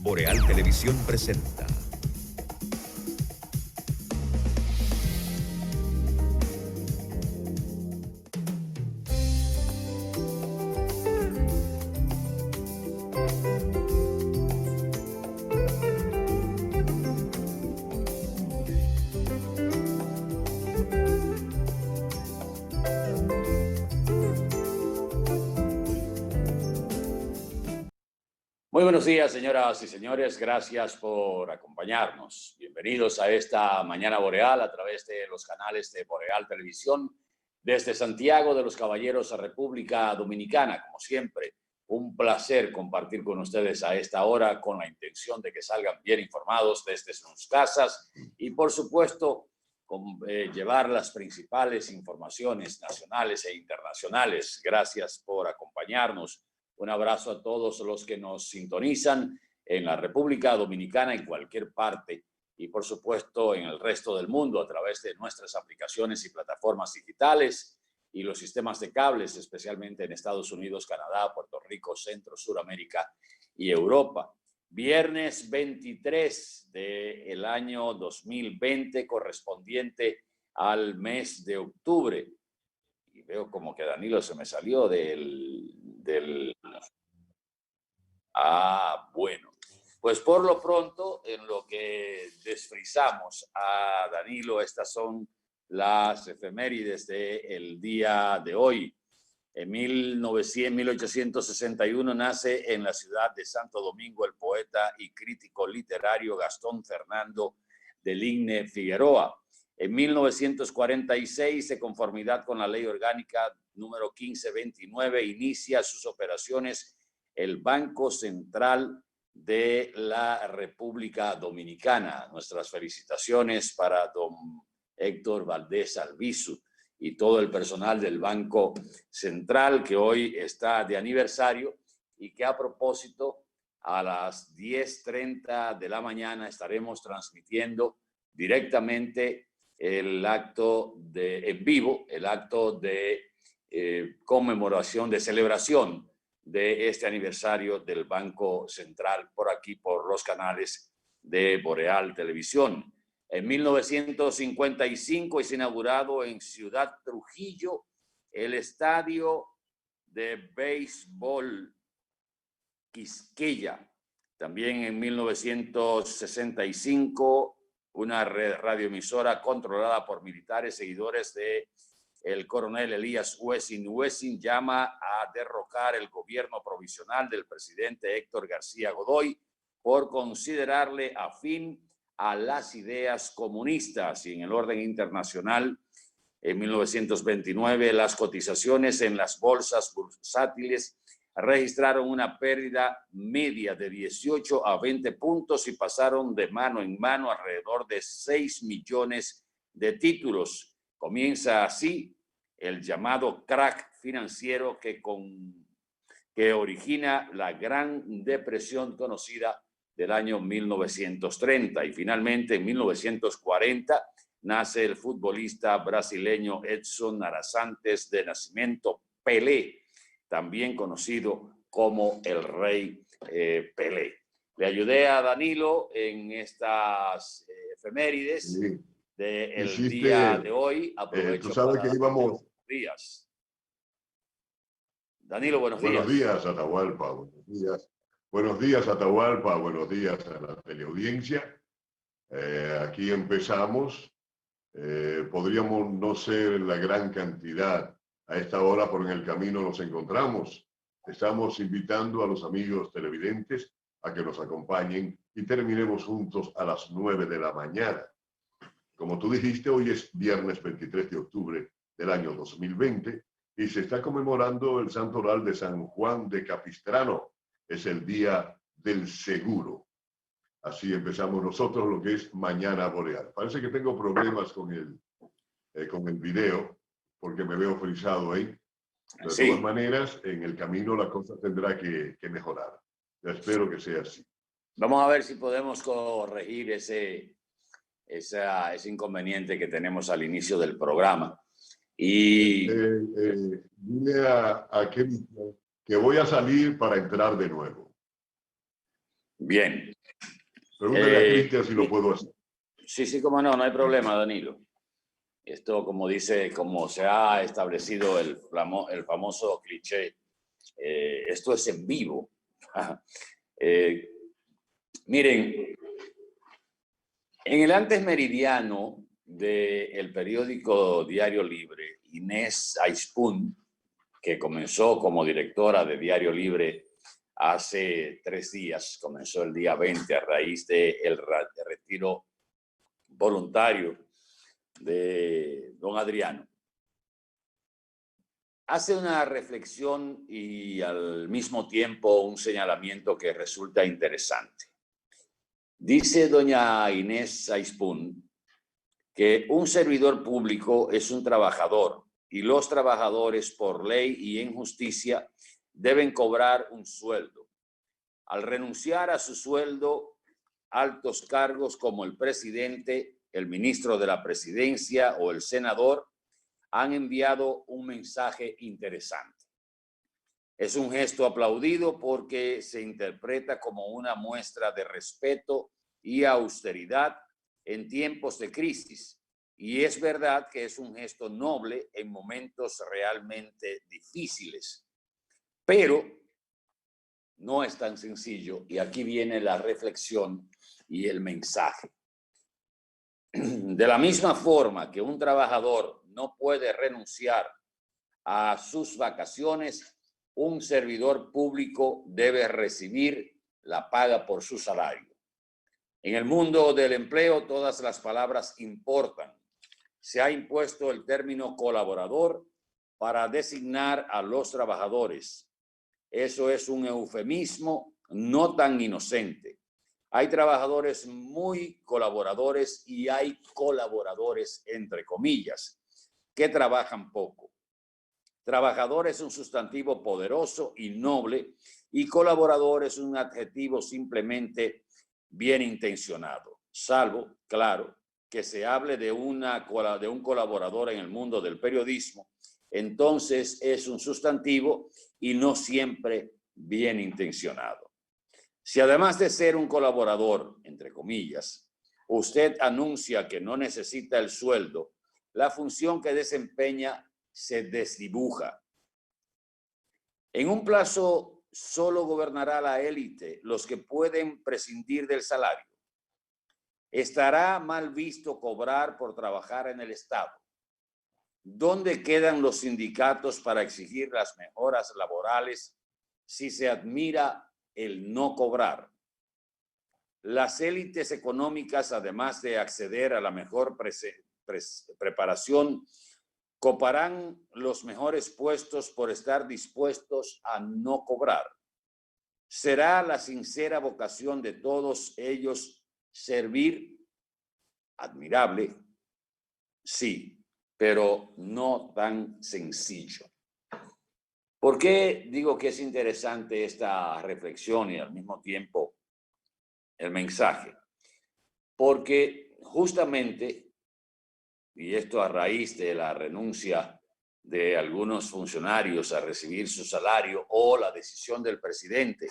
Boreal Televisión presenta. Muy buenos días, señoras y señores. Gracias por acompañarnos. Bienvenidos a esta Mañana Boreal a través de los canales de Boreal Televisión desde Santiago de los Caballeros a República Dominicana. Como siempre, un placer compartir con ustedes a esta hora con la intención de que salgan bien informados desde sus casas y, por supuesto, llevar las principales informaciones nacionales e internacionales. Gracias por acompañarnos. Un abrazo a todos los que nos sintonizan en la República Dominicana, en cualquier parte, y por supuesto en el resto del mundo a través de nuestras aplicaciones y plataformas digitales y los sistemas de cables, especialmente en Estados Unidos, Canadá, Puerto Rico, Centro, Suramérica y Europa. Viernes 23 del año 2020, correspondiente al mes de octubre. Y veo como que Danilo se me salió del... bueno. Pues por lo pronto, en lo que desfrizamos a Danilo, estas son las efemérides del día de hoy. En 1861 nace en la ciudad de Santo Domingo el poeta y crítico literario Gastón Fernando de Ligne Figueroa. En 1946, de conformidad con la Ley Orgánica número 1529, inicia sus operaciones el Banco Central de la República Dominicana. Nuestras felicitaciones para don Héctor Valdés Albizu y todo el personal del Banco Central, que hoy está de aniversario y que, a propósito, a las 10:30 de la mañana estaremos transmitiendo directamente el acto en vivo, el acto de conmemoración, de celebración de este aniversario del Banco Central por aquí, por los canales de Boreal Televisión. En 1955 es inaugurado en Ciudad Trujillo el Estadio de Béisbol Quisqueya. También en 1965 una radioemisora controlada por militares seguidores de el coronel Elías Wessing llama a derrocar el gobierno provisional del presidente Héctor García Godoy por considerarle afín a las ideas comunistas. Y en el orden internacional, en 1929, las cotizaciones en las bolsas bursátiles registraron una pérdida media de 18 a 20 puntos y pasaron de mano en mano alrededor de 6 millones de títulos. Comienza así el llamado crack financiero que origina la Gran Depresión conocida del año 1930. Y finalmente, en 1940, nace el futbolista brasileño Edson Arantes de Nascimento Pelé, también conocido como el Rey Pelé. Le ayudé a Danilo en estas efemérides del día de hoy. Aprovecho tú sabes para que íbamos... buenos días. Danilo, buenos días. Buenos días, Atahualpa. Buenos días. Buenos días, Atahualpa. Buenos días a la teleaudiencia. Aquí empezamos. Podríamos no ser la gran cantidad a esta hora, pero en el camino nos encontramos. Estamos invitando a los amigos televidentes a que nos acompañen y terminemos juntos a las 9 de la mañana. Como tú dijiste, hoy es viernes 23 de octubre del año 2020 y se está conmemorando el santoral de San Juan de Capistrano. Es el Día del Seguro. Así empezamos nosotros lo que es Mañana Boreal. Parece que tengo problemas con el video porque me veo frisado ahí. De todas maneras, en el camino la cosa tendrá que mejorar. Yo espero que sea así. Vamos a ver si podemos corregir ese inconveniente que tenemos al inicio del programa. Y dile a Kevin que voy a salir para entrar de nuevo. Bien. Pregúntale a Cristian si lo puedo hacer. Sí, cómo no, no hay problema, Danilo. Esto, como dice, como se ha establecido el famoso cliché, esto es en vivo. Miren, en el antes meridiano del periódico Diario Libre, Inés Ayspun, que comenzó como directora de Diario Libre hace 3 días, comenzó el día 20 a raíz del retiro voluntario de don Adriano, hace una reflexión y al mismo tiempo un señalamiento que resulta interesante. Dice doña Inés Ayspun que un servidor público es un trabajador y los trabajadores por ley y en justicia deben cobrar un sueldo. Al renunciar a su sueldo, altos cargos como el presidente, el ministro de la presidencia o el senador han enviado un mensaje interesante. Es un gesto aplaudido porque se interpreta como una muestra de respeto y austeridad en tiempos de crisis. Y es verdad que es un gesto noble en momentos realmente difíciles. Pero no es tan sencillo. Y aquí viene la reflexión y el mensaje. De la misma forma que un trabajador no puede renunciar a sus vacaciones, un servidor público debe recibir la paga por su salario. En el mundo del empleo, todas las palabras importan. Se ha impuesto el término colaborador para designar a los trabajadores. Eso es un eufemismo no tan inocente. Hay trabajadores muy colaboradores y hay colaboradores, entre comillas, que trabajan poco. Trabajador es un sustantivo poderoso y noble y colaborador es un adjetivo simplemente bien intencionado, salvo, claro, que se hable de un colaborador en el mundo del periodismo, entonces es un sustantivo y no siempre bien intencionado. Si además de ser un colaborador, entre comillas, usted anuncia que no necesita el sueldo, la función que desempeña se desdibuja. En un plazo solo gobernará la élite, los que pueden prescindir del salario. Estará mal visto cobrar por trabajar en el Estado. ¿Dónde quedan los sindicatos para exigir las mejoras laborales si se admira el no cobrar? Las élites económicas, además de acceder a la mejor preparación, coparán los mejores puestos por estar dispuestos a no cobrar. ¿Será la sincera vocación de todos ellos servir? Admirable, sí, pero no tan sencillo. ¿Por qué digo que es interesante esta reflexión y al mismo tiempo el mensaje? Porque justamente, y esto a raíz de la renuncia de algunos funcionarios a recibir su salario o la decisión del presidente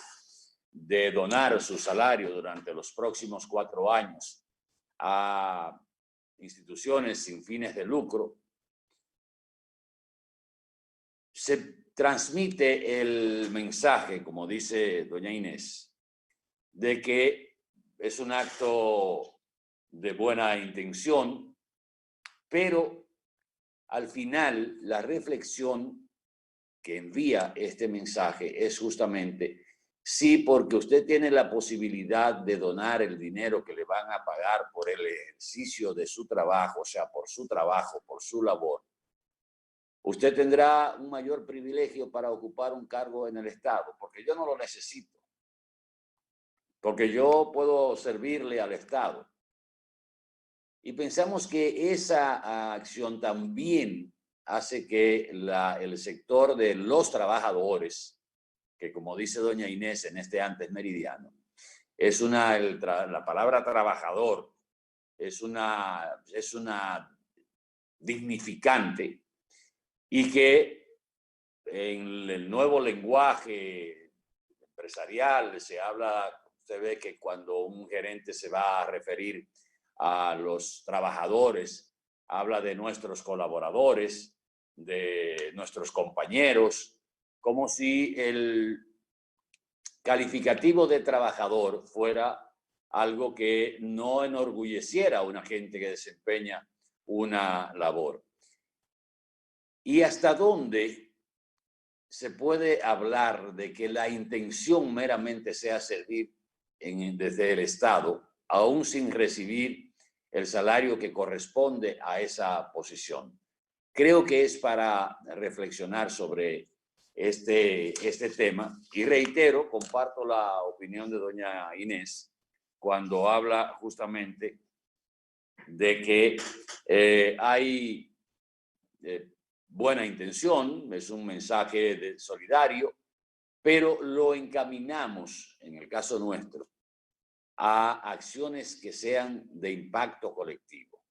de donar su salario durante los próximos 4 años a instituciones sin fines de lucro, se transmite el mensaje, como dice doña Inés, de que es un acto de buena intención, pero al final la reflexión que envía este mensaje es justamente, sí, porque usted tiene la posibilidad de donar el dinero que le van a pagar por el ejercicio de su trabajo, o sea, por su trabajo, por su labor. Usted tendrá un mayor privilegio para ocupar un cargo en el Estado, porque yo no lo necesito, porque yo puedo servirle al Estado. Y pensamos que esa acción también hace que el sector de los trabajadores, que como dice doña Inés en este antes meridiano, es la palabra trabajador es una dignificante y que en el nuevo lenguaje empresarial se habla usted ve que cuando un gerente se va a referir a los trabajadores, habla de nuestros colaboradores, de nuestros compañeros, como si el calificativo de trabajador fuera algo que no enorgulleciera a una gente que desempeña una labor. ¿Y hasta dónde se puede hablar de que la intención meramente sea servir desde el Estado, aún sin recibir el salario que corresponde a esa posición? Creo que es para reflexionar sobre este tema y reitero, comparto la opinión de doña Inés cuando habla justamente de que hay buena intención, es un mensaje solidario, pero lo encaminamos, en el caso nuestro, a acciones que sean de impacto colectivo.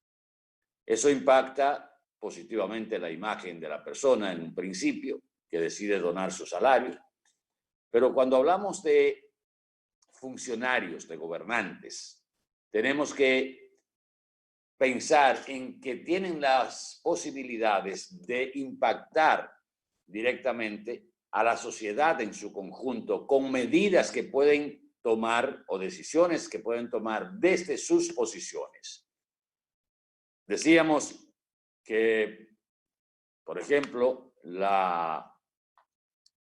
Eso impacta positivamente la imagen de la persona en un principio, que decide donar su salario, pero cuando hablamos de funcionarios, de gobernantes, tenemos que pensar en que tienen las posibilidades de impactar directamente a la sociedad en su conjunto con medidas que pueden tomar o decisiones que pueden tomar desde sus posiciones. Decíamos que, por ejemplo, la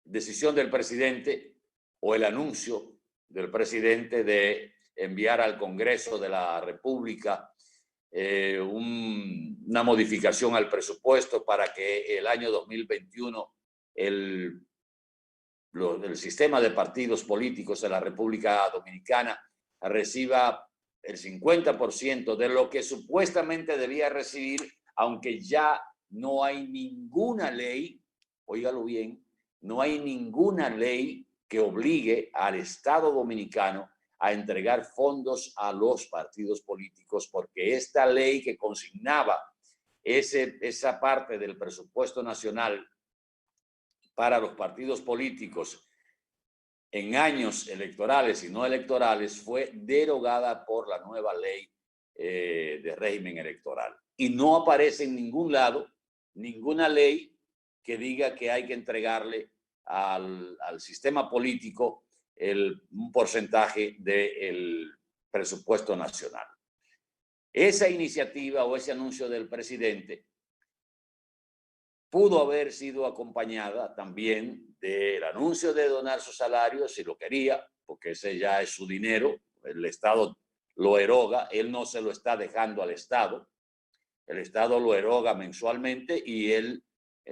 decisión del presidente o el anuncio del presidente de enviar al Congreso de la República una modificación al presupuesto para que el año 2021 el sistema de partidos políticos de la República Dominicana reciba el 50% de lo que supuestamente debía recibir, aunque ya no hay ninguna ley, óigalo bien, no hay ninguna ley que obligue al Estado dominicano a entregar fondos a los partidos políticos, porque esta ley que consignaba esa parte del presupuesto nacional para los partidos políticos en años electorales y no electorales fue derogada por la nueva ley de régimen electoral. Y no aparece en ningún lado ninguna ley que diga que hay que entregarle al sistema político un porcentaje del presupuesto nacional. Esa iniciativa o ese anuncio del presidente pudo haber sido acompañada también del anuncio de donar su salario, si lo quería, porque ese ya es su dinero, el Estado lo eroga, él no se lo está dejando al Estado, el Estado lo eroga mensualmente y él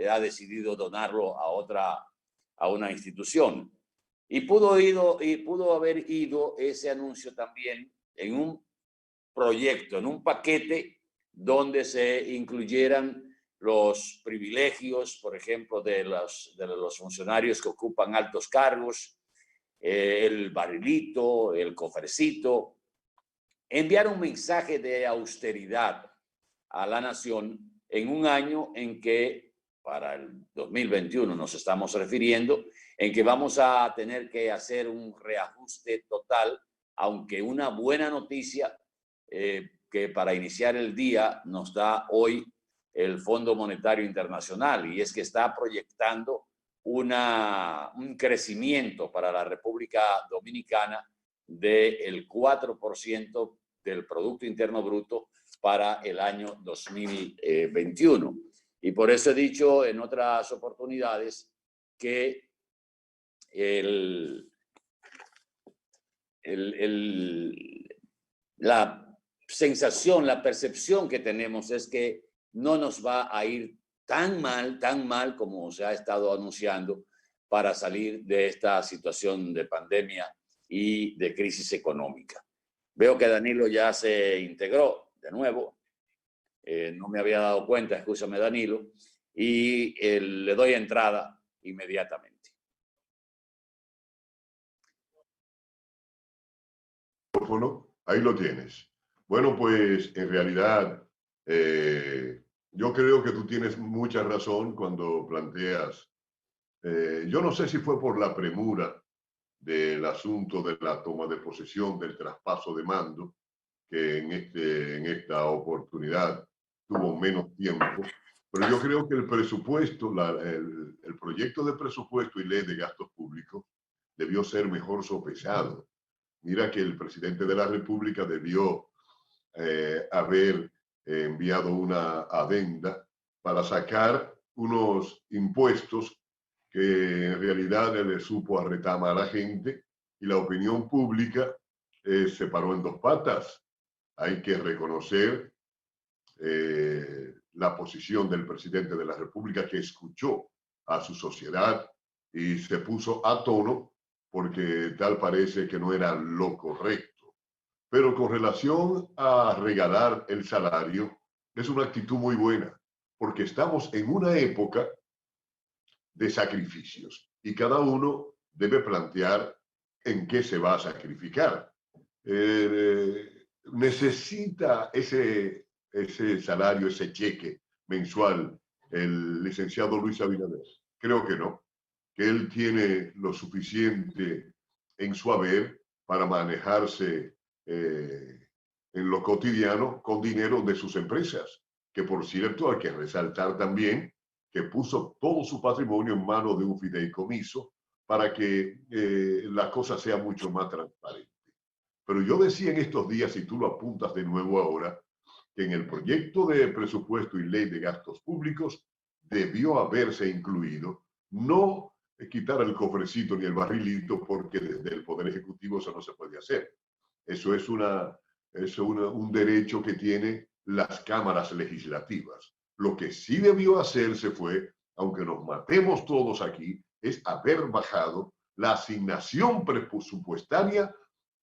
ha decidido donarlo a una institución. Y pudo haber ido ese anuncio también en un proyecto, en un paquete donde se incluyeran los privilegios, por ejemplo, de los funcionarios que ocupan altos cargos, el barrilito, el cofrecito, enviar un mensaje de austeridad a la nación en un año en que, para el 2021 nos estamos refiriendo, en que vamos a tener que hacer un reajuste total, aunque una buena noticia que para iniciar el día nos da hoy el Fondo Monetario Internacional, y es que está proyectando un crecimiento para la República Dominicana del 4% del Producto Interno Bruto para el año 2021. Y por eso he dicho en otras oportunidades que la sensación, la percepción que tenemos es que no nos va a ir tan mal como se ha estado anunciando para salir de esta situación de pandemia y de crisis económica. Veo que Danilo ya se integró de nuevo. No me había dado cuenta, escúchame Danilo, y le doy entrada inmediatamente. Ahí lo tienes. Bueno, pues en realidad yo creo que tú tienes mucha razón cuando planteas, yo no sé si fue por la premura del asunto de la toma de posesión, del traspaso de mando, que en esta oportunidad tuvo menos tiempo. Pero yo creo que el presupuesto, el proyecto de presupuesto y ley de gastos públicos debió ser mejor sopesado. Mira que el presidente de la República debió haber enviado una adenda para sacar unos impuestos que en realidad le supo a retama a la gente, y la opinión pública se paró en dos patas. Hay que reconocer la posición del presidente de la República, que escuchó a su sociedad y se puso a tono, porque tal parece que no era lo correcto. Pero con relación a regalar el salario, es una actitud muy buena, porque estamos en una época de sacrificios y cada uno debe plantear en qué se va a sacrificar. Necesita ese salario, ese cheque mensual el licenciado Luis Abinader. Creo que no, que él tiene lo suficiente en su haber para manejarse en lo cotidiano con dinero de sus empresas, que por cierto hay que resaltar también que puso todo su patrimonio en manos de un fideicomiso para que la cosa sea mucho más transparente. Pero yo decía en estos días, y tú lo apuntas de nuevo ahora, que en el proyecto de presupuesto y ley de gastos públicos debió haberse incluido no quitar el cofrecito ni el barrilito, porque desde el Poder Ejecutivo eso no se puede hacer. Eso es un derecho que tienen las cámaras legislativas. Lo que sí debió hacerse fue, aunque nos matemos todos aquí, es haber bajado la asignación presupuestaria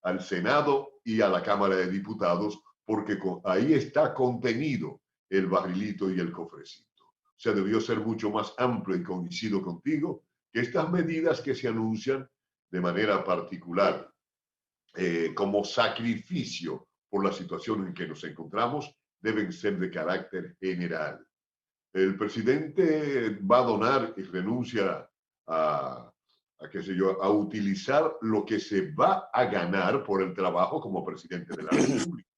al Senado y a la Cámara de Diputados, porque ahí está contenido el barrilito y el cofrecito. O sea, debió ser mucho más amplio, y coincido contigo que estas medidas que se anuncian de manera particular como sacrificio por la situación en que nos encontramos deben ser de carácter general. El presidente va a donar y renuncia qué sé yo, a utilizar lo que se va a ganar por el trabajo como presidente de la República.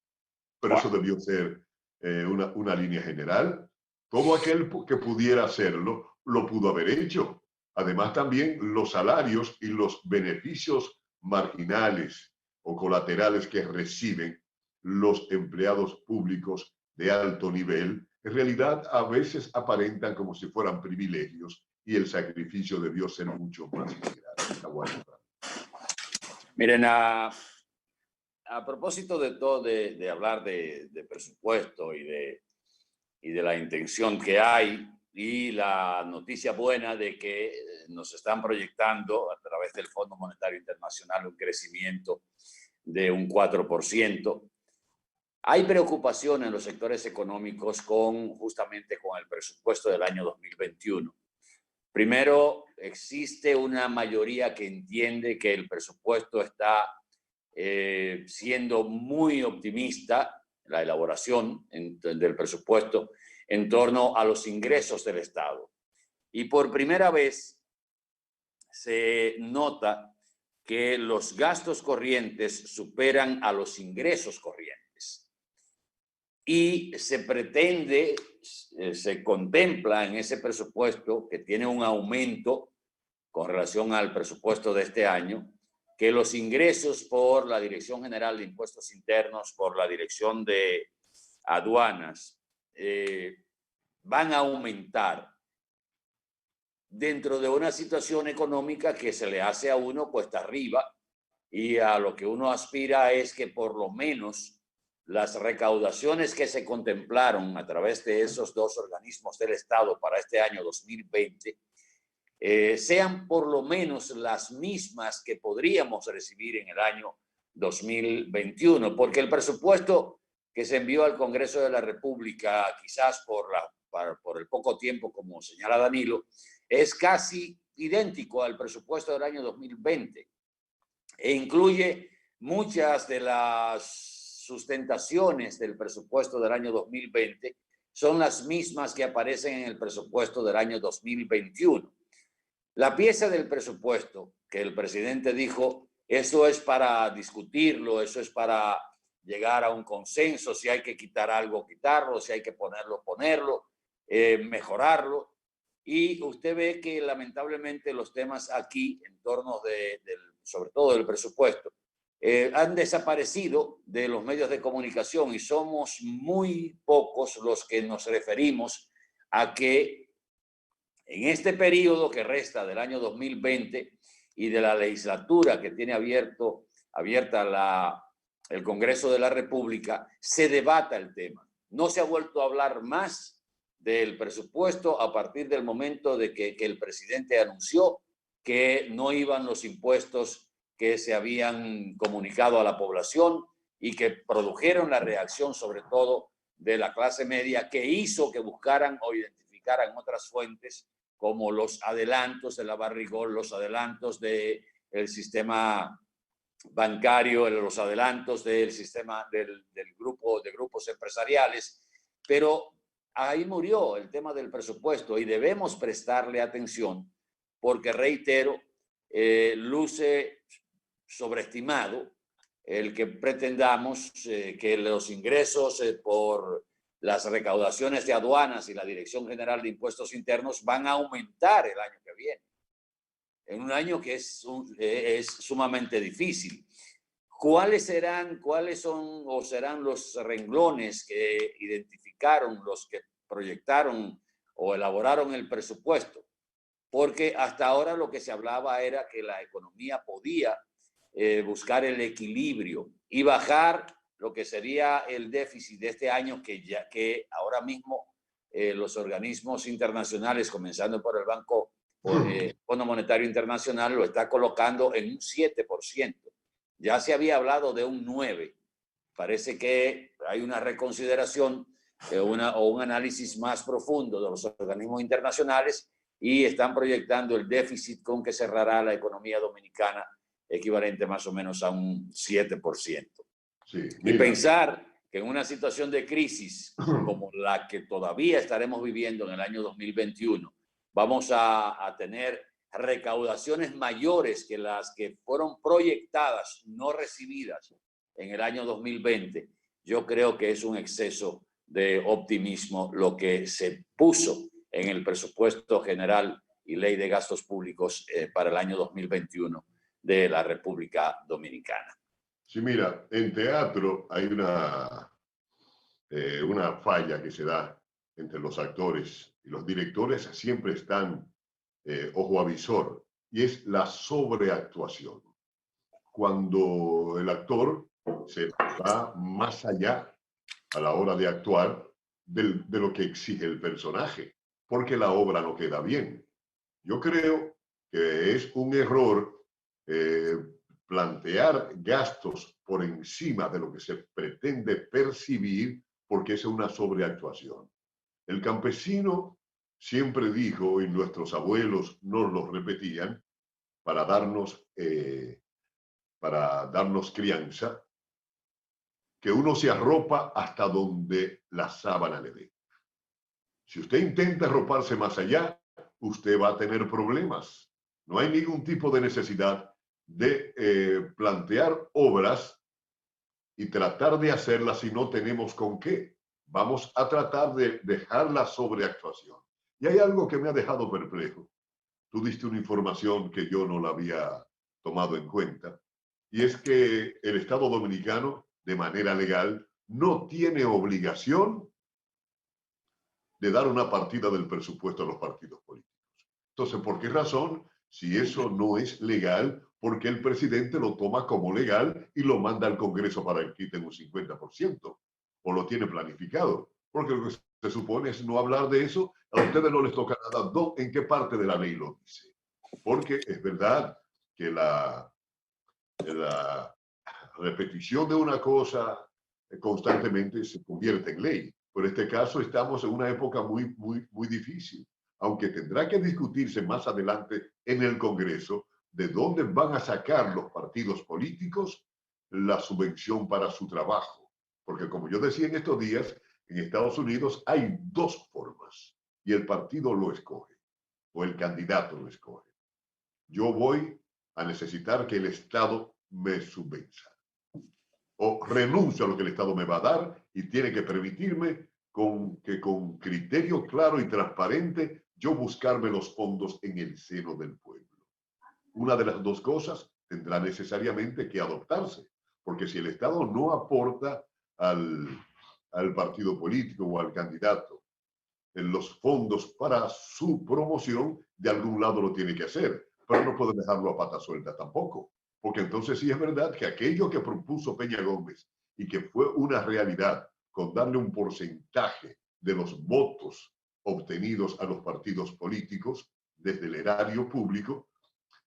Pero eso debió ser una línea general. Todo aquel que pudiera hacerlo, lo pudo haber hecho. Además, también los salarios y los beneficios marginales o colaterales que reciben los empleados públicos de alto nivel, en realidad a veces aparentan como si fueran privilegios, y el sacrificio debió ser mucho más grande. Miren, a propósito de todo, de hablar de presupuesto y de la intención que hay, y la noticia buena de que nos están proyectando a través del Fondo Monetario Internacional un crecimiento de un 4%. Hay preocupación en los sectores económicos justamente con el presupuesto del año 2021. Primero, existe una mayoría que entiende que el presupuesto está siendo muy optimista, la elaboración del presupuesto, en torno a los ingresos del Estado. Y por primera vez se nota que los gastos corrientes superan a los ingresos corrientes. Y se pretende, se contempla en ese presupuesto, que tiene un aumento con relación al presupuesto de este año, que los ingresos por la Dirección General de Impuestos Internos, por la Dirección de Aduanas, van a aumentar dentro de una situación económica que se le hace a uno cuesta arriba, y a lo que uno aspira es que por lo menos las recaudaciones que se contemplaron a través de esos dos organismos del Estado para este año 2020 sean por lo menos las mismas que podríamos recibir en el año 2021, porque el presupuesto que se envió al Congreso de la República, quizás por el poco tiempo, como señala Danilo, es casi idéntico al presupuesto del año 2020 e incluye muchas de las sustentaciones del presupuesto del año 2020, son las mismas que aparecen en el presupuesto del año 2021. La pieza del presupuesto que el presidente dijo, eso es para discutirlo, eso es para llegar a un consenso, si hay que quitar algo, quitarlo, si hay que ponerlo, ponerlo, mejorarlo. Y usted ve que lamentablemente los temas aquí, en torno sobre todo del presupuesto, han desaparecido de los medios de comunicación y somos muy pocos los que nos referimos a que en este periodo que resta del año 2020 y de la legislatura que tiene abierta el Congreso de la República, se debata el tema. No se ha vuelto a hablar más del presupuesto a partir del momento de que el presidente anunció que no iban los impuestos que se habían comunicado a la población y que produjeron la reacción sobre todo de la clase media, que hizo que buscaran o identificaran otras fuentes como los adelantos de la Barrigol, los adelantos del sistema bancario, los adelantos del sistema del grupo de grupos empresariales, pero ahí murió el tema del presupuesto y debemos prestarle atención porque, reitero, luce sobreestimado el que pretendamos que los ingresos por las recaudaciones de aduanas y la Dirección General de Impuestos Internos van a aumentar el año que viene, en un año que es sumamente difícil. ¿Cuáles son o serán los renglones que identificaron los que proyectaron o elaboraron el presupuesto? Porque hasta ahora lo que se hablaba era que la economía podía buscar el equilibrio y bajar lo que sería el déficit de este año, que ahora mismo los organismos internacionales, comenzando por el Fondo Monetario Internacional, lo está colocando en un 7%. Ya se había hablado de un 9%. Parece que hay una reconsideración o un análisis más profundo de los organismos internacionales y están proyectando el déficit con que cerrará la economía dominicana, equivalente más o menos a un 7%. Sí, y pensar que en una situación de crisis como la que todavía estaremos viviendo en el año 2021, vamos a tener recaudaciones mayores que las que fueron proyectadas, no recibidas en el año 2020, yo creo que es un exceso de optimismo lo que se puso en el presupuesto general y ley de gastos públicos para el año 2021 de la República Dominicana. Sí, mira, en teatro hay una falla que se da entre los actores y los directores, siempre están ojo a visor, y es la sobreactuación. Cuando el actor se va más allá a la hora de actuar de lo que exige el personaje, porque la obra no queda bien. Yo creo que es un error plantear gastos por encima de lo que se pretende percibir, porque es una sobreactuación. El campesino siempre dijo, y nuestros abuelos nos lo repetían, para darnos crianza, que uno se arropa hasta donde la sábana le dé. Si usted intenta arroparse más allá, usted va a tener problemas. No hay ningún tipo de necesidad de plantear obras y tratar de hacerlas si no tenemos con qué. Vamos a tratar de dejar la sobreactuación. Y hay algo que me ha dejado perplejo. Tú diste una información que yo no la había tomado en cuenta, y es que el Estado Dominicano, de manera legal, no tiene obligación de dar una partida del presupuesto a los partidos políticos. Entonces, ¿por qué razón? Si eso no es legal, porque el presidente lo toma como legal y lo manda al Congreso para que quiten un 50%, o lo tiene planificado. Porque lo que se supone es no hablar de eso, a ustedes no les toca nada. No, ¿en qué parte de la ley lo dice? Porque es verdad que la repetición de una cosa constantemente se convierte en ley. Por este caso estamos en una época muy difícil, aunque tendrá que discutirse más adelante en el Congreso de dónde van a sacar los partidos políticos la subvención para su trabajo. Porque como yo decía en estos días, en Estados Unidos hay dos formas y el partido lo escoge o el candidato lo escoge. yo voy a necesitar que el Estado me subvenza. O renuncio a lo que el Estado me va a dar y tiene que permitirme que con criterio claro y transparente yo buscarme los fondos en el seno del pueblo. Una de las dos cosas tendrá necesariamente que adoptarse, porque si el Estado no aporta al partido político o al candidato en los fondos para su promoción, de algún lado lo tiene que hacer, pero no puede dejarlo a pata suelta tampoco, porque entonces sí es verdad que aquello que propuso Peña Gómez y que fue una realidad con darle un porcentaje de los votos obtenidos a los partidos políticos desde el erario público,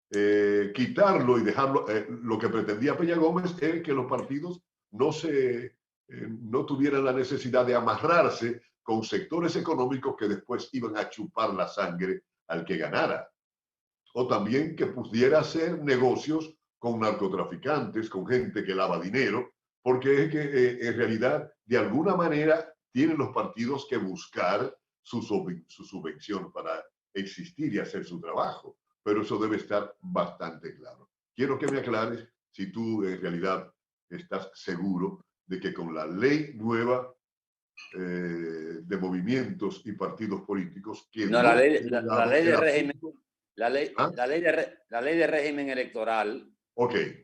quitarlo y dejarlo, lo que pretendía Peña Gómez es que los partidos no tuvieran la necesidad de amarrarse con sectores económicos que después iban a chupar la sangre al que ganara. O también que pudiera hacer negocios con narcotraficantes, con gente que lava dinero, porque es que en realidad, de alguna manera, tienen los partidos que buscar su subvención para existir y hacer su trabajo. Pero eso debe estar bastante claro. Quiero que me aclares si tú en realidad estás seguro de que con la ley nueva de movimientos y partidos políticos que no, la ley de régimen, ¿Ah? la ley de régimen electoral, Okay.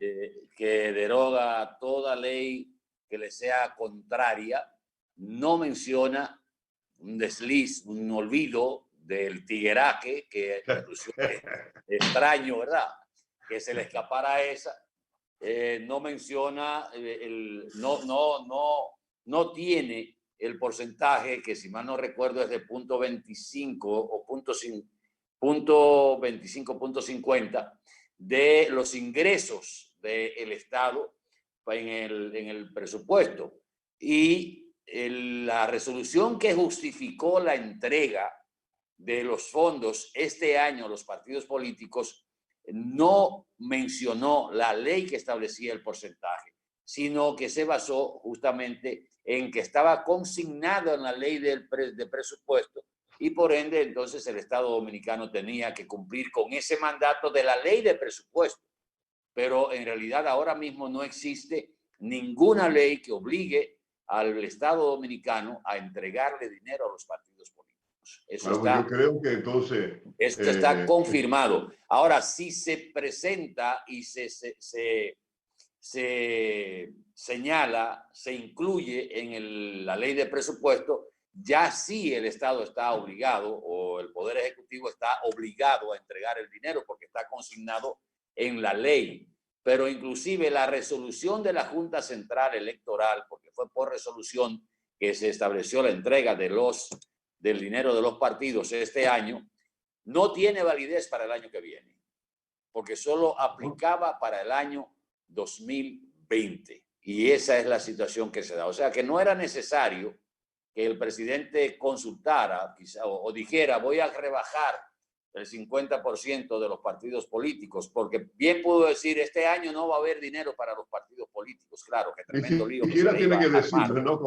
Que deroga toda ley que le sea contraria, no menciona un desliz, un olvido del tigueraje, que incluso es extraño, ¿verdad? Que se le escapara a esa. No menciona, no tiene el porcentaje, que si mal no recuerdo es de 0.25 o 0.25, 0.50 de los ingresos del Estado en el presupuesto. Y la resolución que justificó la entrega de los fondos este año a los partidos políticos no mencionó la ley que establecía el porcentaje, sino que se basó justamente en que estaba consignado en la ley de presupuesto, y por ende entonces el Estado Dominicano tenía que cumplir con ese mandato de la ley de presupuesto. Pero en realidad ahora mismo no existe ninguna ley que obligue al Estado Dominicano a entregarle dinero a los partidos políticos. Eso está, yo creo que entonces... esto está confirmado. Ahora, si se presenta y se señala, se incluye en la ley de presupuesto, ya sí el Estado está obligado, o el Poder Ejecutivo está obligado a entregar el dinero porque está consignado en la ley. Pero inclusive la resolución de la Junta Central Electoral, porque fue por resolución que se estableció la entrega del dinero de los partidos este año, no tiene validez para el año que viene, porque solo aplicaba para el año 2020. Y esa es la situación que se da. O sea que no era necesario que el presidente consultara quizá, o dijera voy a rebajar el 50% de los partidos políticos, porque bien pudo decir este año no va a haber dinero para los partidos políticos. Claro, que tremendo lío. Ni siquiera tiene que decirle, ¿no?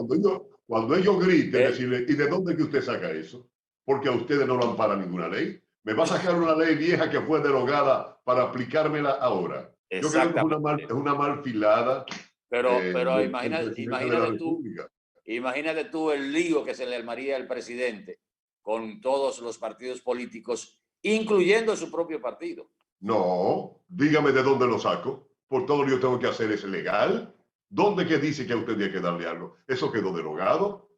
Cuando ellos griten, decirle, ¿y de dónde que usted saca eso? Porque a ustedes no lo ampara ninguna ley. Me va a sacar una ley vieja que fue derogada para aplicármela ahora. Yo creo que es una malfilada. Pero imagínate tú el lío que se le armaría al presidente con todos los partidos políticos, incluyendo su propio partido. No, dígame de dónde lo saco. Por todo lo que yo tengo que hacer es legal. ¿Dónde que dice que a usted tiene que darle algo? Eso quedó derogado.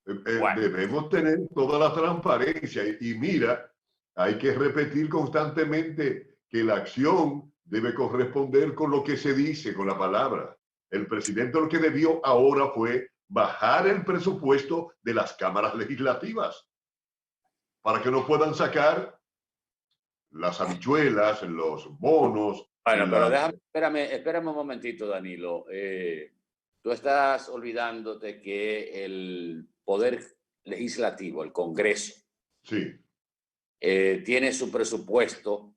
Bueno. Debemos tener toda la transparencia y mira, hay que repetir constantemente que la acción debe corresponder con lo que se dice, con la palabra. El presidente lo que debió ahora fue bajar el presupuesto de las cámaras legislativas para que no puedan sacar las habichuelas, los bonos. Bueno, pero espérame un momentito, Danilo. Tú estás olvidándote que el Poder Legislativo, el Congreso, sí, tiene su presupuesto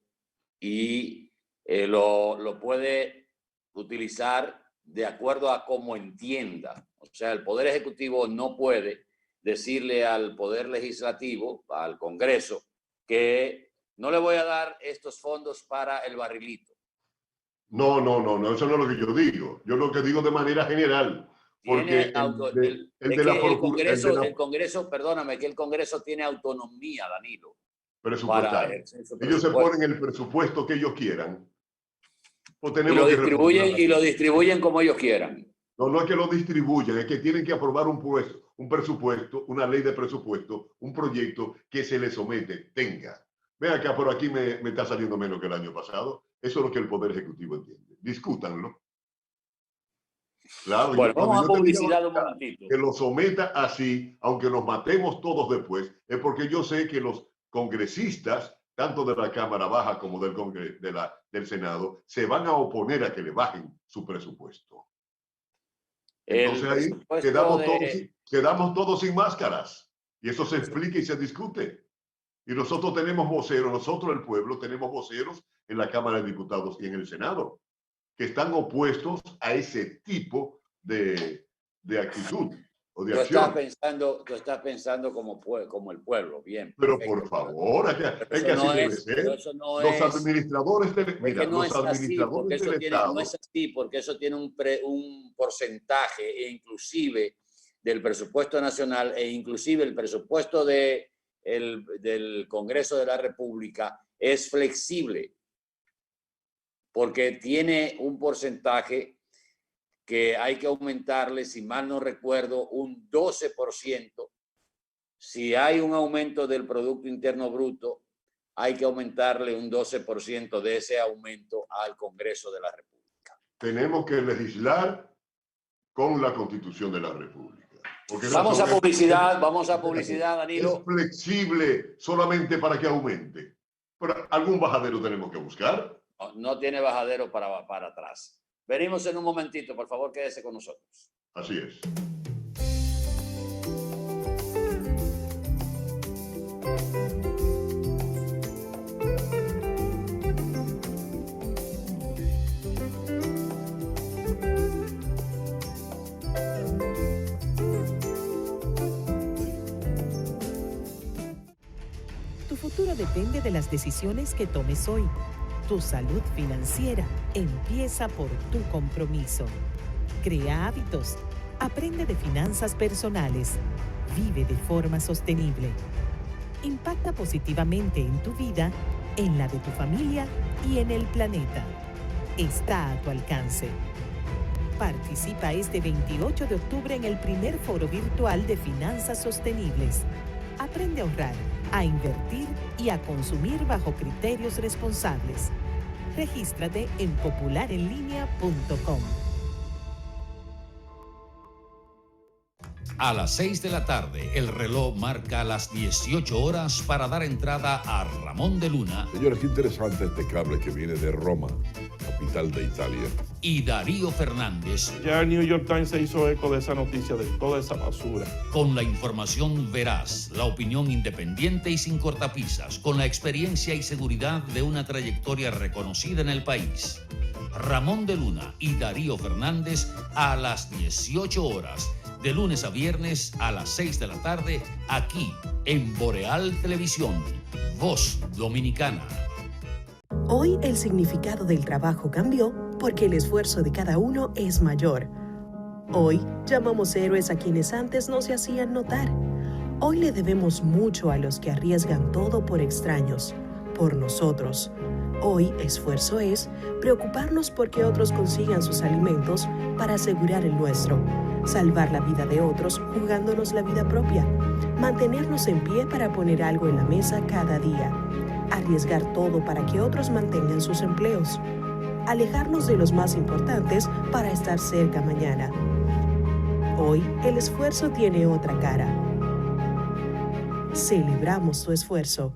y lo puede utilizar de acuerdo a cómo entienda. O sea, el Poder Ejecutivo no puede decirle al Poder Legislativo, al Congreso, que No le voy a dar estos fondos para el barrilito. No, eso no es lo que yo digo. Yo lo que digo de manera general. Porque el Congreso, perdóname, que el Congreso tiene autonomía, Danilo. Presupuestal. Ellos se ponen el presupuesto que ellos quieran. Pues y lo distribuyen como ellos quieran. No es que lo distribuyan, es que tienen que aprobar un presupuesto, una ley de presupuesto, un proyecto que se le somete, tenga. Ve acá, por aquí me está saliendo menos que el año pasado. Eso es lo que el Poder Ejecutivo entiende. Discútanlo. Claro, bueno, vamos a publicidad un momentito. Que lo someta así, aunque nos matemos todos después, es porque yo sé que los congresistas, tanto de la Cámara Baja como del Senado, se van a oponer a que le bajen su presupuesto. Entonces ahí quedamos todos sin máscaras. Y eso se explica y se discute. Y nosotros tenemos voceros, nosotros el pueblo tenemos voceros en la Cámara de Diputados y en el Senado, que están opuestos a ese tipo de actitud o de acción. Tú estás pensando como el pueblo, bien. Pero perfecto. Por favor, es que así debe ser. Los administradores del Estado. No es así, porque eso tiene un porcentaje, e inclusive del presupuesto nacional, e inclusive el presupuesto del Congreso de la República es flexible, porque tiene un porcentaje que hay que aumentarle, si mal no recuerdo, un 12%. Si hay un aumento del Producto Interno Bruto, hay que aumentarle un 12% de ese aumento al Congreso de la República. Tenemos que legislar con la Constitución de la República. Vamos a publicidad, Danilo. Es flexible solamente para que aumente. Pero algún bajadero tenemos que buscar. No tiene bajadero para atrás. Venimos en un momentito, por favor, quédese con nosotros. Así es. Tu futuro depende de las decisiones que tomes hoy. Tu salud financiera empieza por tu compromiso. Crea hábitos. Aprende de finanzas personales. Vive de forma sostenible. Impacta positivamente en tu vida, en la de tu familia y en el planeta. Está a tu alcance. Participa este 28 de octubre en el primer foro virtual de finanzas sostenibles. Aprende a ahorrar, a invertir y a consumir bajo criterios responsables. Regístrate en popularenlinea.com. A las 6 de la tarde, el reloj marca las 18 horas para dar entrada a Ramón de Luna. Señores, qué interesante este cable que viene de Roma, capital de Italia. Y Darío Fernández. Ya el New York Times se hizo eco de esa noticia, de toda esa basura. Con la información veraz, la opinión independiente y sin cortapisas, con la experiencia y seguridad de una trayectoria reconocida en el país. Ramón de Luna y Darío Fernández a las 18 horas. De lunes a viernes a las 6 de la tarde, aquí en Boreal Televisión, Voz Dominicana. Hoy el significado del trabajo cambió porque el esfuerzo de cada uno es mayor. Hoy llamamos héroes a quienes antes no se hacían notar. Hoy le debemos mucho a los que arriesgan todo por extraños, por nosotros. Hoy esfuerzo es preocuparnos porque otros consigan sus alimentos para asegurar el nuestro. Salvar la vida de otros jugándonos la vida propia, mantenernos en pie para poner algo en la mesa cada día, arriesgar todo para que otros mantengan sus empleos, alejarnos de los más importantes para estar cerca mañana. Hoy el esfuerzo tiene otra cara. Celebramos tu esfuerzo.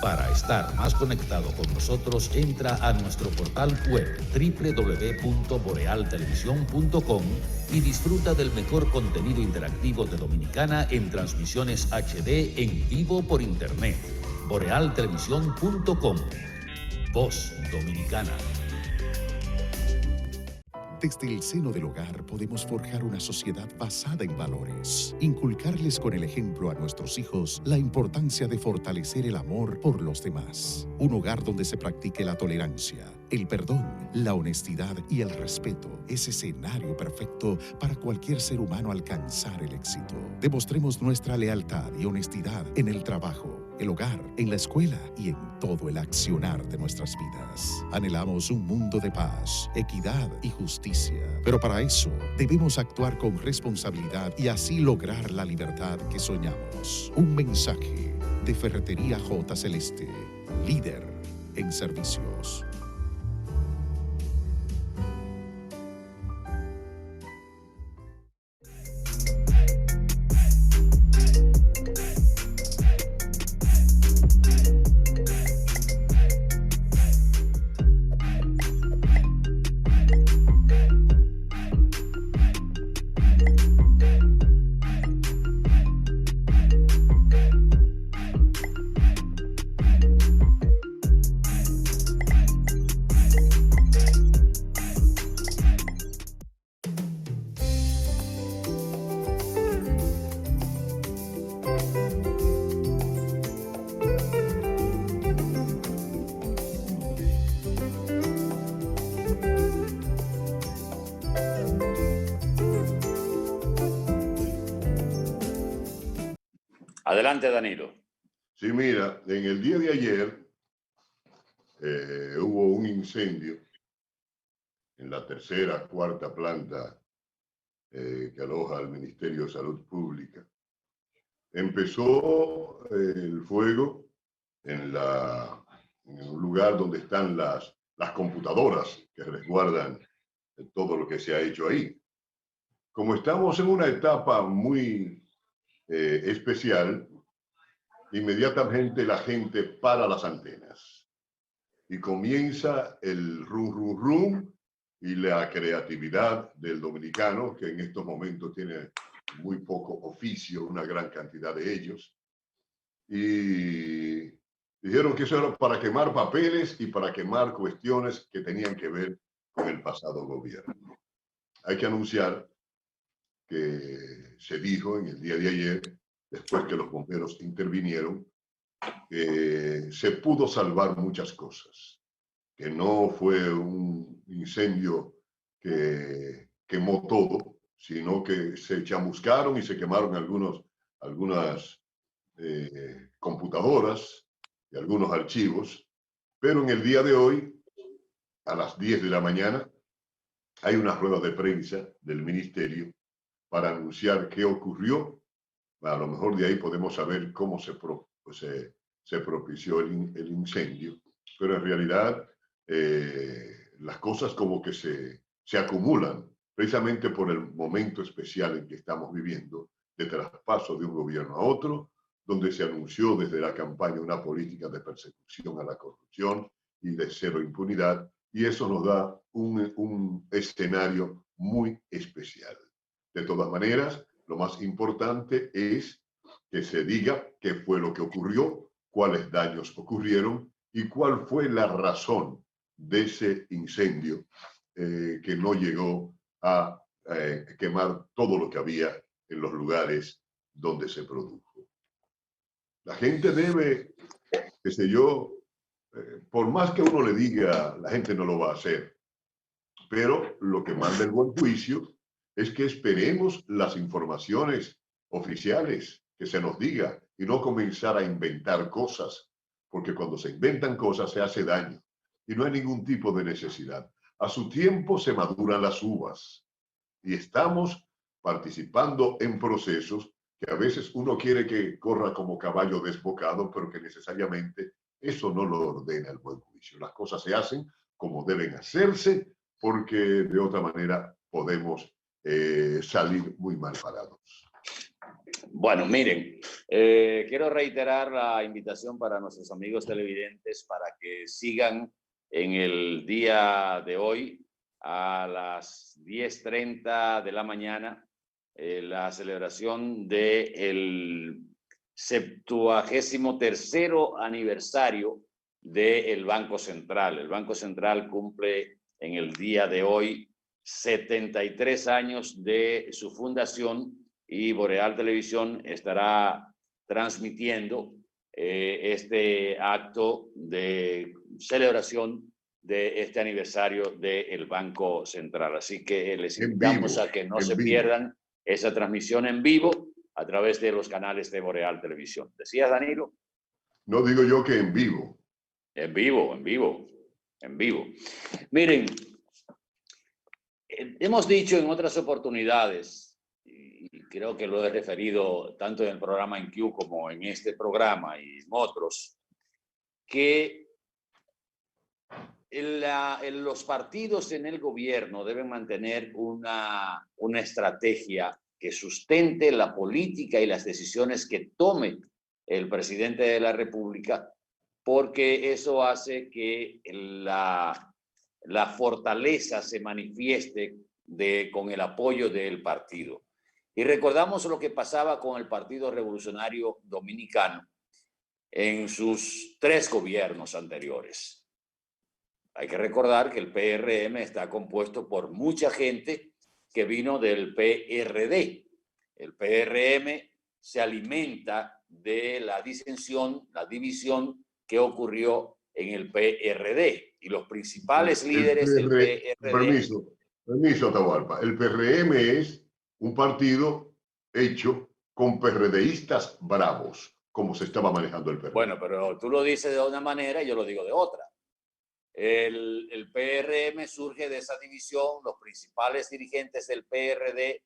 Para estar más conectado con nosotros, entra a nuestro portal web www.borealtelevisión.com y disfruta del mejor contenido interactivo de Dominicana en transmisiones HD en vivo por internet. borealtelevisión.com. Voz Dominicana. Desde el seno del hogar podemos forjar una sociedad basada en valores, inculcarles con el ejemplo a nuestros hijos la importancia de fortalecer el amor por los demás. Un hogar donde se practique la tolerancia, el perdón, la honestidad y el respeto es escenario perfecto para cualquier ser humano alcanzar el éxito. Demostremos nuestra lealtad y honestidad en el trabajo, el hogar, en la escuela y en todo el accionar de nuestras vidas. Anhelamos un mundo de paz, equidad y justicia. Pero para eso debemos actuar con responsabilidad y así lograr la libertad que soñamos. Un mensaje de Ferretería J. Celeste, líder en servicios. Adelante, Danilo. Sí, mira, en el día de ayer hubo un incendio en la tercera, cuarta planta que aloja al Ministerio de Salud Pública. Empezó el fuego en un lugar donde están las computadoras que resguardan todo lo que se ha hecho ahí. Como estamos en una etapa muy especial, inmediatamente la gente para las antenas y comienza el rum, rum, rum y la creatividad del dominicano, que en estos momentos tiene muy poco oficio, una gran cantidad de ellos. Y dijeron que eso era para quemar papeles y para quemar cuestiones que tenían que ver con el pasado gobierno. Hay que anunciar que se dijo en el día de ayer, después que los bomberos intervinieron, que se pudo salvar muchas cosas, que no fue un incendio que quemó todo, sino que se chamuscaron y se quemaron algunas computadoras y algunos archivos, pero en el día de hoy, a las 10 de la mañana, hay una rueda de prensa del ministerio para anunciar qué ocurrió. A lo mejor de ahí podemos saber cómo se propició el incendio, pero en realidad las cosas como que se acumulan precisamente por el momento especial en que estamos viviendo, de traspaso de un gobierno a otro, donde se anunció desde la campaña una política de persecución a la corrupción y de cero impunidad, y eso nos da un escenario muy especial. De todas maneras, lo más importante es que se diga qué fue lo que ocurrió, cuáles daños ocurrieron y cuál fue la razón de ese incendio que no llegó a quemar todo lo que había en los lugares donde se produjo. La gente debe, qué sé yo, por más que uno le diga, la gente no lo va a hacer, pero lo que manda el buen juicio es que esperemos las informaciones oficiales, que se nos diga y no comenzar a inventar cosas, porque cuando se inventan cosas se hace daño y no hay ningún tipo de necesidad. A su tiempo se maduran las uvas y estamos participando en procesos que a veces uno quiere que corra como caballo desbocado, pero que necesariamente eso no lo ordena el buen juicio. Las cosas se hacen como deben hacerse, porque de otra manera podemos salir muy mal parados. Bueno, miren, quiero reiterar la invitación para nuestros amigos televidentes para que sigan en el día de hoy a las 10:30 de la mañana la celebración del 73º aniversario del Banco Central. El Banco Central cumple en el día de hoy 73 años de su fundación, y Boreal Televisión estará transmitiendo este acto de celebración de este aniversario del Banco Central. Así que les invitamos a que no se pierdan esa transmisión en vivo a través de los canales de Boreal Televisión. ¿Decías, Danilo? No digo yo que en vivo. En vivo, en vivo, en vivo. Miren, hemos dicho en otras oportunidades, y creo que lo he referido tanto en el programa InQ como en este programa y en otros, que los partidos en el gobierno deben mantener una estrategia que sustente la política y las decisiones que tome el presidente de la República, porque eso hace que la fortaleza se manifieste con el apoyo del partido. Y recordamos lo que pasaba con el Partido Revolucionario Dominicano en sus 3 gobiernos anteriores. Hay que recordar que el PRM está compuesto por mucha gente que vino del PRD. El PRM se alimenta de la disensión, la división que ocurrió en el PRD. Y los principales líderes del PRD... Permiso, Atahualpa. El PRM es un partido hecho con PRDistas bravos, como se estaba manejando el PRD. Bueno, pero tú lo dices de una manera y yo lo digo de otra. El PRM surge de esa división, los principales dirigentes del PRD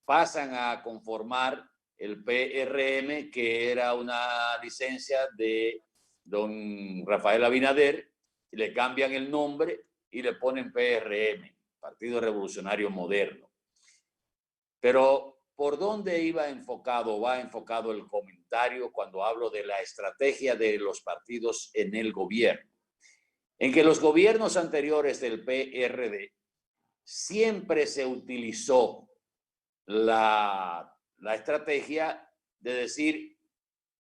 pasan a conformar el PRM, que era una licencia de don Rafael Abinader, y le cambian el nombre y le ponen PRM, Partido Revolucionario Moderno. Pero ¿por dónde va enfocado el comentario cuando hablo de la estrategia de los partidos en el gobierno? En que los gobiernos anteriores del PRD siempre se utilizó la estrategia de decir,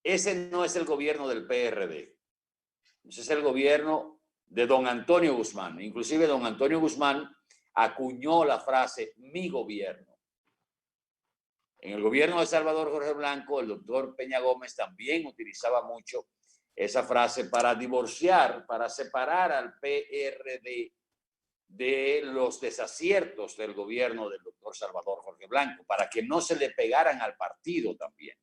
ese no es el gobierno del PRD, ese es el gobierno de don Antonio Guzmán. Inclusive don Antonio Guzmán acuñó la frase, mi gobierno. En el gobierno de Salvador Jorge Blanco, el doctor Peña Gómez también utilizaba mucho esa frase para divorciar, para separar al PRD de los desaciertos del gobierno del doctor Salvador Jorge Blanco, para que no se le pegaran al partido también.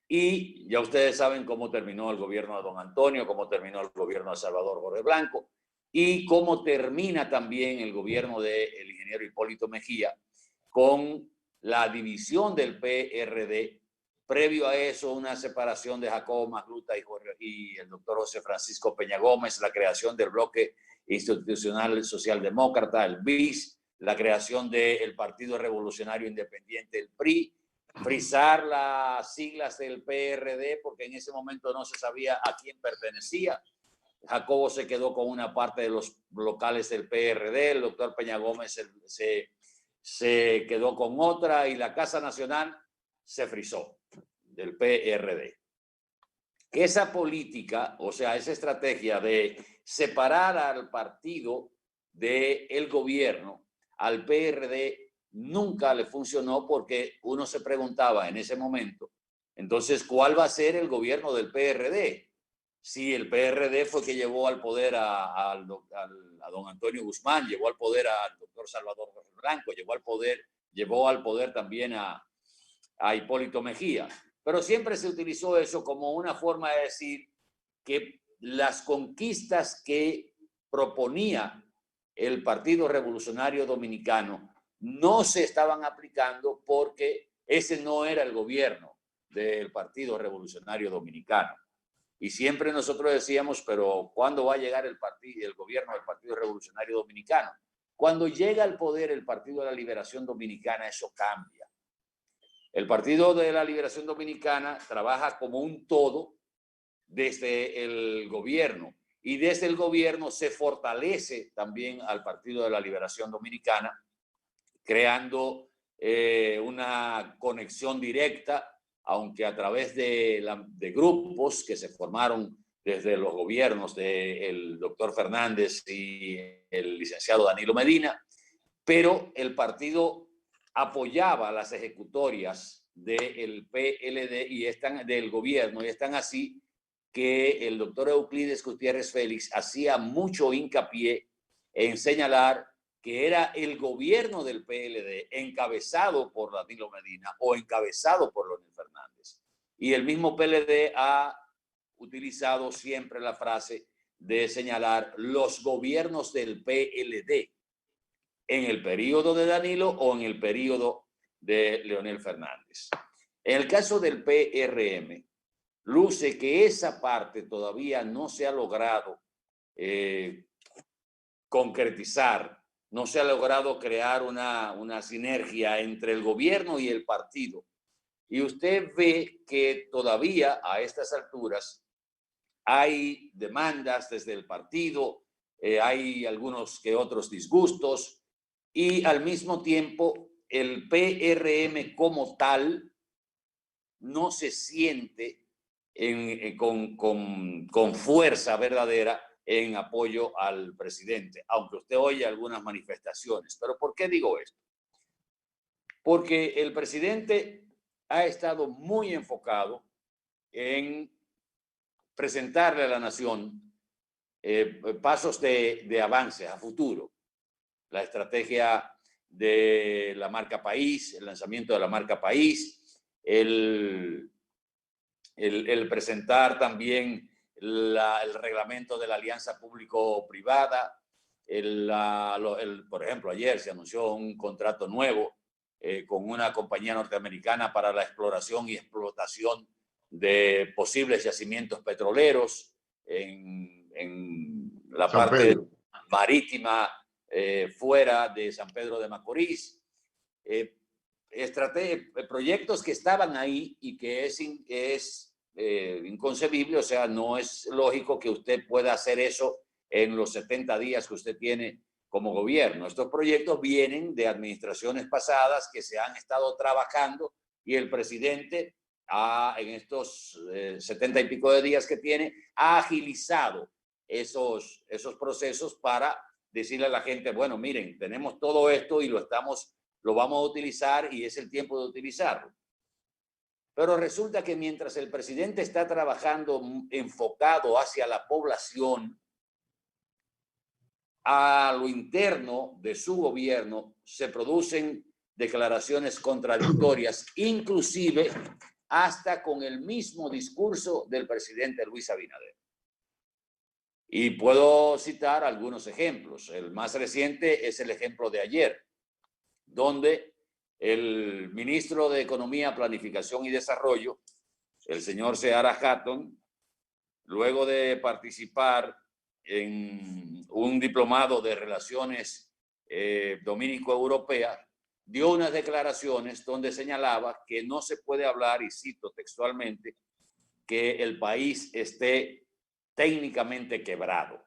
Y ya ustedes saben cómo terminó el gobierno de don Antonio, cómo terminó el gobierno de Salvador Jorge Blanco y cómo termina también el gobierno del ingeniero Hipólito Mejía con la división del PRD. Previo a eso, una separación de Jacobo Magluta y el doctor José Francisco Peña Gómez, la creación del Bloque Institucional Socialdemócrata, el BIS, la creación del Partido Revolucionario Independiente, el PRI, frizar las siglas del PRD porque en ese momento no se sabía a quién pertenecía. Jacobo se quedó con una parte de los locales del PRD, el doctor Peña Gómez se quedó con otra y la Casa Nacional se frizó del PRD. Esa política, o sea, esa estrategia de separar al partido del gobierno, al PRD, nunca le funcionó porque uno se preguntaba en ese momento, entonces, ¿cuál va a ser el gobierno del PRD? Si el PRD fue que llevó al poder a don Antonio Guzmán, llevó al poder al doctor Salvador Blanco, llevó al poder también a Hipólito Mejía. Pero siempre se utilizó eso como una forma de decir que las conquistas que proponía el Partido Revolucionario Dominicano no se estaban aplicando porque ese no era el gobierno del Partido Revolucionario Dominicano. Y siempre nosotros decíamos, pero ¿cuándo va a llegar el gobierno del Partido Revolucionario Dominicano? Cuando llega al poder el Partido de la Liberación Dominicana, eso cambia. El Partido de la Liberación Dominicana trabaja como un todo desde el gobierno y desde el gobierno se fortalece también al Partido de la Liberación Dominicana, creando una conexión directa, aunque a través de grupos que se formaron desde los gobiernos del doctor Fernández y el licenciado Danilo Medina, pero el partido apoyaba las ejecutorias del PLD y del gobierno, y están así que el doctor Euclides Gutiérrez Félix hacía mucho hincapié en señalar que era el gobierno del PLD encabezado por Danilo Medina o encabezado por Leonel Fernández. Y el mismo PLD ha utilizado siempre la frase de señalar los gobiernos del PLD en el periodo de Danilo o en el periodo de Leonel Fernández. En el caso del PRM, luce que esa parte todavía no se ha logrado concretizar, no se ha logrado crear una sinergia entre el gobierno y el partido. Y usted ve que todavía a estas alturas hay demandas desde el partido, hay algunos que otros disgustos, y al mismo tiempo el PRM como tal no se siente con fuerza verdadera en apoyo al presidente, aunque usted oye algunas manifestaciones. ¿Pero por qué digo esto? Porque el presidente ha estado muy enfocado en presentarle a la nación pasos de avance a futuro. La estrategia de la marca país, el lanzamiento de la marca país, el presentar también el reglamento de la alianza público-privada. Por ejemplo, ayer se anunció un contrato nuevo con una compañía norteamericana para la exploración y explotación de posibles yacimientos petroleros en la parte marítima fuera de San Pedro de Macorís. Proyectos que estaban ahí y que es inconcebible, o sea, no es lógico que usted pueda hacer eso en los 70 días que usted tiene como gobierno. Estos proyectos vienen de administraciones pasadas que se han estado trabajando y el presidente en estos 70 y pico de días que tiene ha agilizado esos procesos para decirle a la gente, bueno, miren, tenemos todo esto y lo vamos a utilizar y es el tiempo de utilizarlo. Pero resulta que mientras el presidente está trabajando enfocado hacia la población, a lo interno de su gobierno se producen declaraciones contradictorias, inclusive hasta con el mismo discurso del presidente Luis Abinader. Y puedo citar algunos ejemplos. El más reciente es el ejemplo de ayer, donde el ministro de Economía, Planificación y Desarrollo, el señor Seara Hatton, luego de participar en un diplomado de Relaciones Dominico-Europea, dio unas declaraciones donde señalaba que no se puede hablar, y cito textualmente, que el país esté técnicamente quebrado.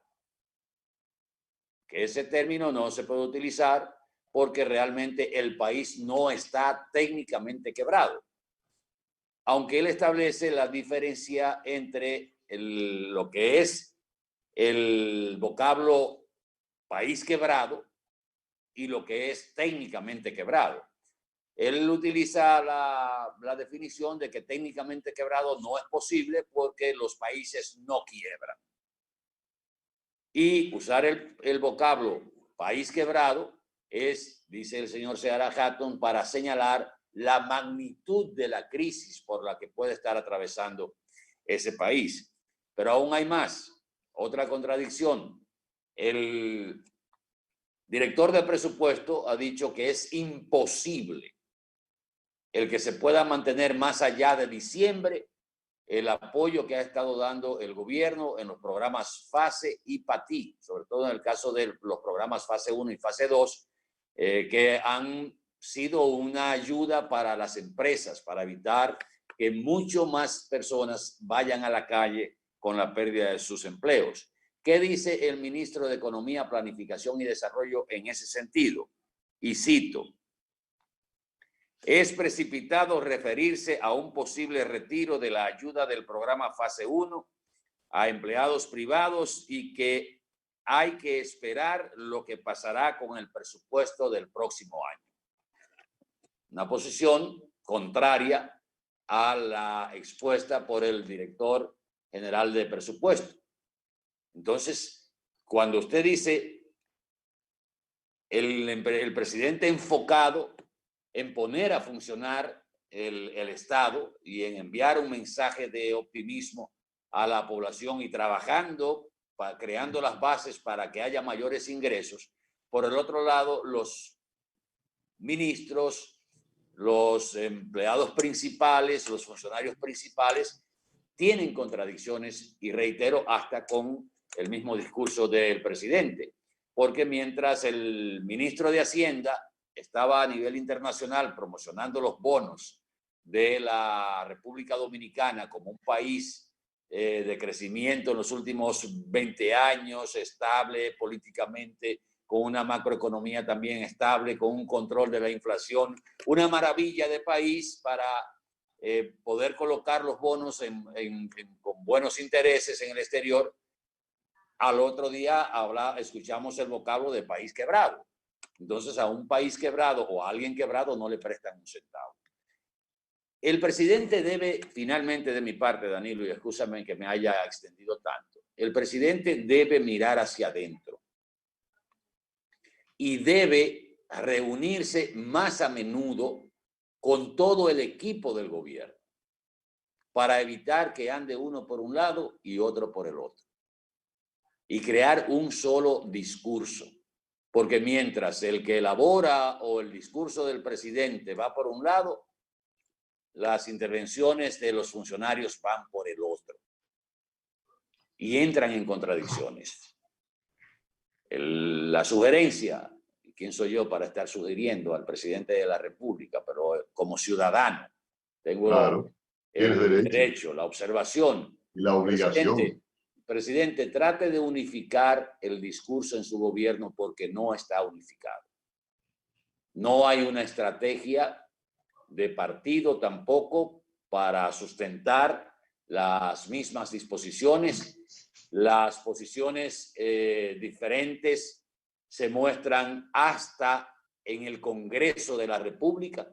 Que ese término no se puede utilizar porque realmente el país no está técnicamente quebrado. Aunque él establece la diferencia entre lo que es el vocablo país quebrado y lo que es técnicamente quebrado. Él utiliza la definición de que técnicamente quebrado no es posible porque los países no quiebran. Y usar el vocablo país quebrado es, dice el señor Seara Hatton, para señalar la magnitud de la crisis por la que puede estar atravesando ese país. Pero aún hay más. Otra contradicción. El director de presupuesto ha dicho que es imposible el que se pueda mantener más allá de diciembre el apoyo que ha estado dando el gobierno en los programas FASE y PATI, sobre todo en el caso de los programas Fase 1 y Fase 2, que han sido una ayuda para las empresas, para evitar que mucho más personas vayan a la calle con la pérdida de sus empleos. ¿Qué dice el ministro de Economía, Planificación y Desarrollo en ese sentido? Y cito: es precipitado referirse a un posible retiro de la ayuda del programa Fase 1 a empleados privados y que hay que esperar lo que pasará con el presupuesto del próximo año. Una posición contraria a la expuesta por el director general de presupuesto. Entonces, cuando usted dice el presidente enfocado en poner a funcionar el Estado y en enviar un mensaje de optimismo a la población y trabajando, creando las bases para que haya mayores ingresos, por el otro lado, los ministros, los empleados principales, los funcionarios principales tienen contradicciones y reitero, hasta con el mismo discurso del presidente, porque mientras el ministro de Hacienda estaba a nivel internacional promocionando los bonos de la República Dominicana como un país de crecimiento en los últimos 20 años, estable políticamente, con una macroeconomía también estable, con un control de la inflación, una maravilla de país para poder colocar los bonos con buenos intereses en el exterior. Al otro día escuchamos el vocablo de país quebrado. Entonces a un país quebrado o a alguien quebrado no le prestan un centavo. El presidente debe, finalmente de mi parte, Danilo, y escúchame que me haya extendido tanto, el presidente debe mirar hacia adentro y debe reunirse más a menudo con todo el equipo del gobierno para evitar que ande uno por un lado y otro por el otro y crear un solo discurso. Porque mientras el que elabora o el discurso del presidente va por un lado, las intervenciones de los funcionarios van por el otro y entran en contradicciones. La sugerencia, ¿quién soy yo para estar sugiriendo al presidente de la República? Pero como ciudadano tengo el derecho, la observación y la obligación. Presidente, trate de unificar el discurso en su gobierno porque no está unificado. No hay una estrategia de partido tampoco para sustentar las mismas disposiciones. Las posiciones diferentes se muestran hasta en el Congreso de la República,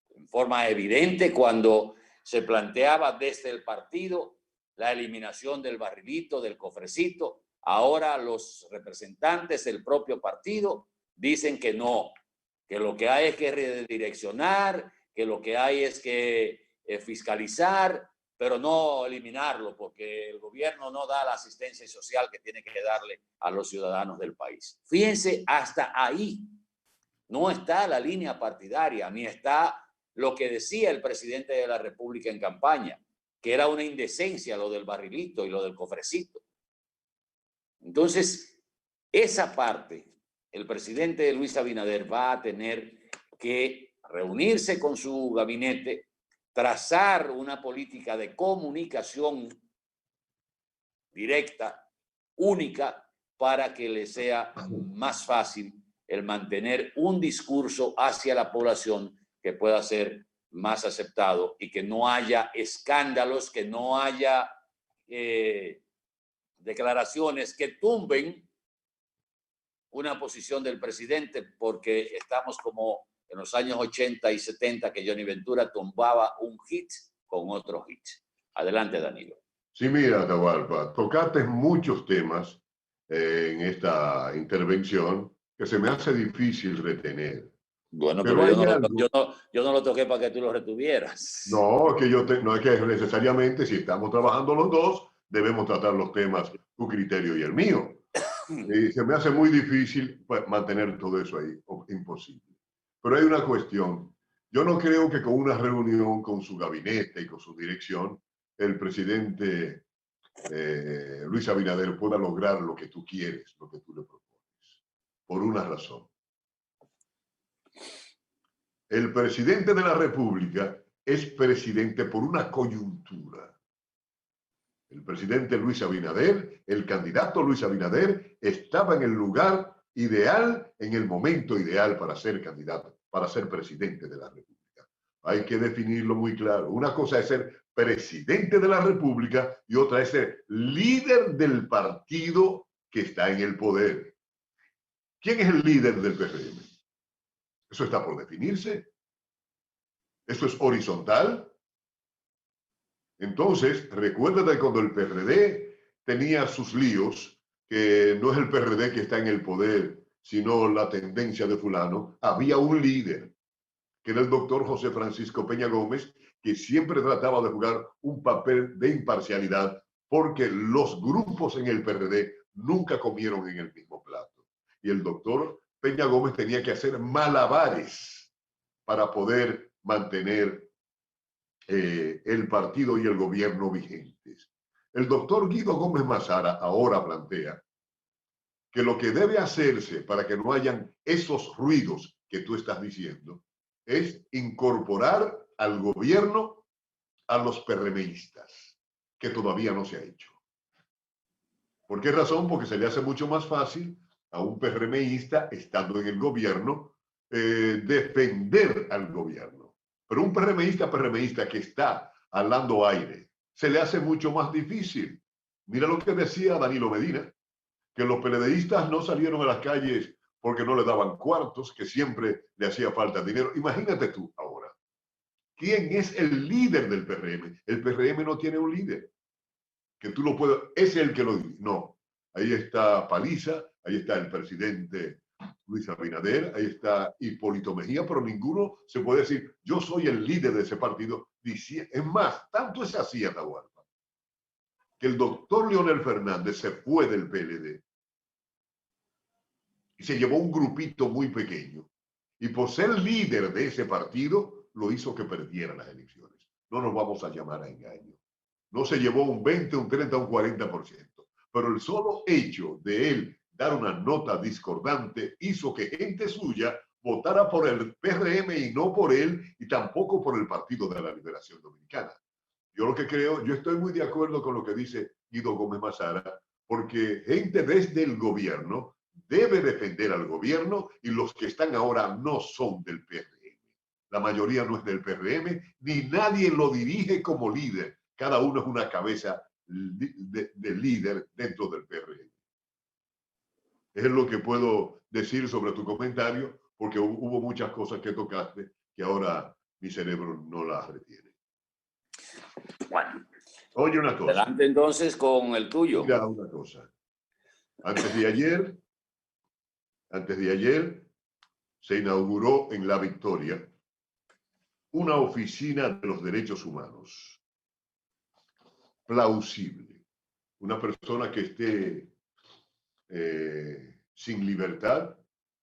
en forma evidente cuando se planteaba desde el partido la eliminación del barrilito, del cofrecito. Ahora los representantes del propio partido dicen que no, que lo que hay es que redireccionar, que lo que hay es que fiscalizar, pero no eliminarlo, porque el gobierno no da la asistencia social que tiene que darle a los ciudadanos del país. Fíjense, hasta ahí no está la línea partidaria, ni está lo que decía el presidente de la República en campaña, que era una indecencia lo del barrilito y lo del cofrecito. Entonces, esa parte, el presidente Luis Abinader va a tener que reunirse con su gabinete, trazar una política de comunicación directa, única, para que le sea más fácil el mantener un discurso hacia la población que pueda ser más aceptado y que no haya escándalos, que no haya declaraciones que tumben una posición del presidente, porque estamos como en los años 80 y 70 que Johnny Ventura tumbaba un hit con otro hit. Adelante, Danilo. Sí, mira, Atahualpa, tocaste muchos temas en esta intervención que se me hace difícil retener. Bueno, pero yo no lo toqué para que tú lo retuvieras. No, no es que necesariamente, si estamos trabajando los dos, debemos tratar los temas, tu criterio y el mío. Y se me hace muy difícil mantener todo eso ahí, imposible. Pero hay una cuestión. Yo no creo que con una reunión con su gabinete y con su dirección, el presidente Luis Abinader pueda lograr lo que tú quieres, lo que tú le propones. Por una razón. El presidente de la República es presidente por una coyuntura. El presidente Luis Abinader, el candidato Luis Abinader, estaba en el lugar ideal, en el momento ideal para ser candidato, para ser presidente de la República. Hay que definirlo muy claro. Una cosa es ser presidente de la República y otra es ser líder del partido que está en el poder. ¿Quién es el líder del PRM? Eso está por definirse. Eso es horizontal. Entonces, recuérdate cuando el PRD tenía sus líos, que no es el PRD que está en el poder, sino la tendencia de fulano, había un líder, que era el doctor José Francisco Peña Gómez, que siempre trataba de jugar un papel de imparcialidad, porque los grupos en el PRD nunca comieron en el mismo plato. Y el doctor Peña Gómez tenía que hacer malabares para poder mantener el partido y el gobierno vigentes. El doctor Guido Gómez Mazara ahora plantea que lo que debe hacerse para que no hayan esos ruidos que tú estás diciendo es incorporar al gobierno a los PRMistas, que todavía no se ha hecho. ¿Por qué razón? Porque se le hace mucho más fácil a un PRMista, estando en el gobierno, defender al gobierno. Pero un PRMista que está hablando aire, se le hace mucho más difícil. Mira lo que decía Danilo Medina, que los PLDistas no salieron a las calles porque no le daban cuartos, que siempre le hacía falta dinero. Imagínate tú ahora, ¿quién es el líder del PRM? El PRM no tiene un líder, que tú lo puedas, es el que lo dice. No, ahí está Paliza, ahí está el presidente Luis Abinader, ahí está Hipólito Mejía, pero ninguno se puede decir, yo soy el líder de ese partido. Es más, tanto es así, Atahualpa, que el doctor Leonel Fernández se fue del PLD y se llevó un grupito muy pequeño. Y por ser líder de ese partido, lo hizo que perdiera las elecciones. No nos vamos a llamar a engaño. No se llevó un 20, un 30, un 40%. Pero el solo hecho de él dar una nota discordante hizo que gente suya votara por el PRM y no por él, y tampoco por el Partido de la Liberación Dominicana. Yo lo que creo, yo estoy muy de acuerdo con lo que dice Guido Gómez Mazara, porque gente desde el gobierno debe defender al gobierno, y los que están ahora no son del PRM. La mayoría no es del PRM, ni nadie lo dirige como líder. Cada uno es una cabeza de líder dentro del PRM. Es lo que puedo decir sobre tu comentario, porque hubo muchas cosas que tocaste que ahora mi cerebro no las retiene. Bueno, oye una cosa. Adelante entonces con el tuyo. Mira una cosa. Antes de ayer se inauguró en La Victoria una oficina de los derechos humanos. Plausible. Una persona que esté sin libertad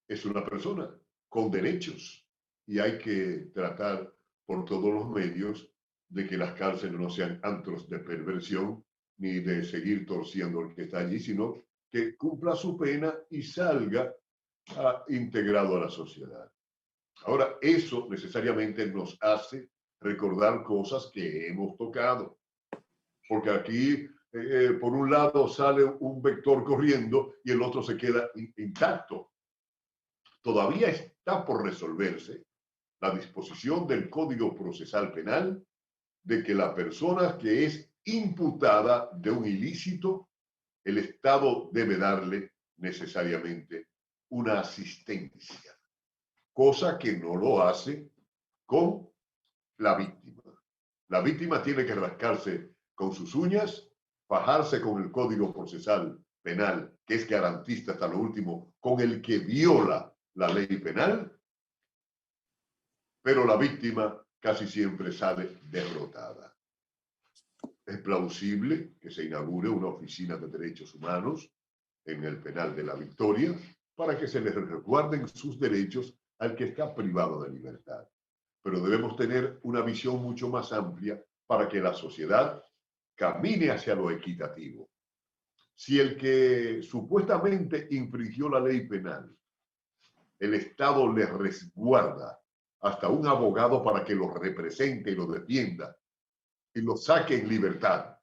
es una persona con derechos, y hay que tratar por todos los medios de que las cárceles no sean antros de perversión ni de seguir torciendo al que está allí, sino que cumpla su pena y salga integrado a la sociedad. Ahora, eso necesariamente nos hace recordar cosas que hemos tocado, porque aquí por un lado sale un vector corriendo y el otro se queda intacto. Todavía está por resolverse la disposición del Código Procesal Penal de que la persona que es imputada de un ilícito, el Estado debe darle necesariamente una asistencia, cosa que no lo hace con la víctima. La víctima tiene que rascarse con sus uñas, fajarse con el Código Procesal Penal, que es garantista hasta lo último, con el que viola la ley penal, pero la víctima casi siempre sale derrotada. Es plausible que se inaugure una oficina de derechos humanos en el penal de La Victoria para que se les resguarden sus derechos al que está privado de libertad. Pero debemos tener una visión mucho más amplia para que la sociedad camine hacia lo equitativo. Si el que supuestamente infringió la ley penal, el Estado le resguarda hasta un abogado para que lo represente y lo defienda y lo saque en libertad,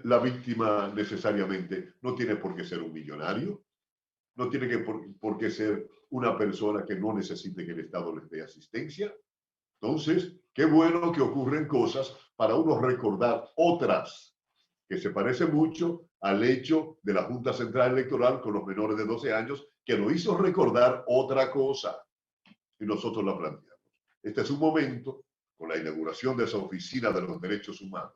la víctima necesariamente no tiene por qué ser un millonario, no tiene por qué ser una persona que no necesite que el Estado les dé asistencia. Entonces, qué bueno que ocurren cosas para uno recordar otras que se parecen mucho al hecho de la Junta Central Electoral con los menores de 12 años, que nos hizo recordar otra cosa, y nosotros la planteamos. Este es un momento, con la inauguración de esa oficina de los derechos humanos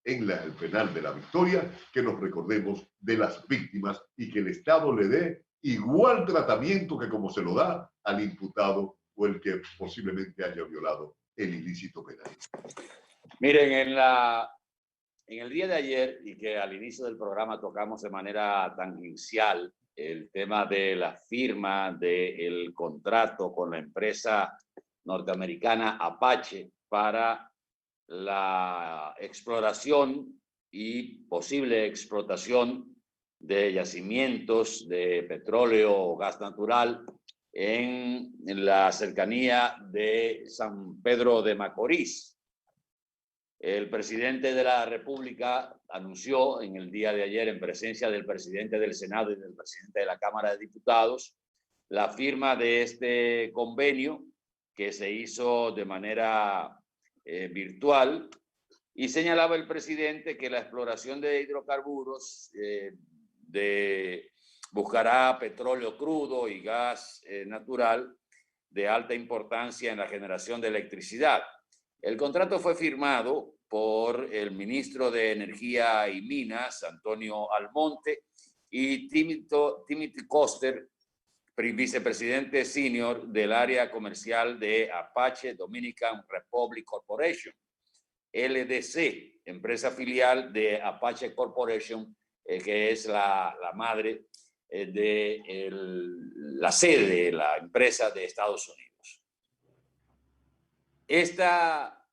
en el penal de la Victoria, que nos recordemos de las víctimas y que el Estado le dé igual tratamiento que como se lo da al imputado o el que posiblemente haya violado el ilícito penal. Miren, en el día de ayer, y que al inicio del programa tocamos de manera tangencial el tema de la firma del contrato con la empresa norteamericana Apache para la exploración y posible explotación de yacimientos de petróleo o gas natural en la cercanía de San Pedro de Macorís. El presidente de la República anunció en el día de ayer, en presencia del presidente del Senado y del presidente de la Cámara de Diputados, la firma de este convenio que se hizo de manera virtual, y señalaba el presidente que la exploración de hidrocarburos buscará petróleo crudo y gas natural de alta importancia en la generación de electricidad. El contrato fue firmado por el ministro de Energía y Minas, Antonio Almonte, y Timothy Koster, vicepresidente senior del área comercial de Apache Dominican Republic Corporation, LDC, empresa filial de Apache Corporation, que es la madre de la sede de la empresa de Estados Unidos. Esta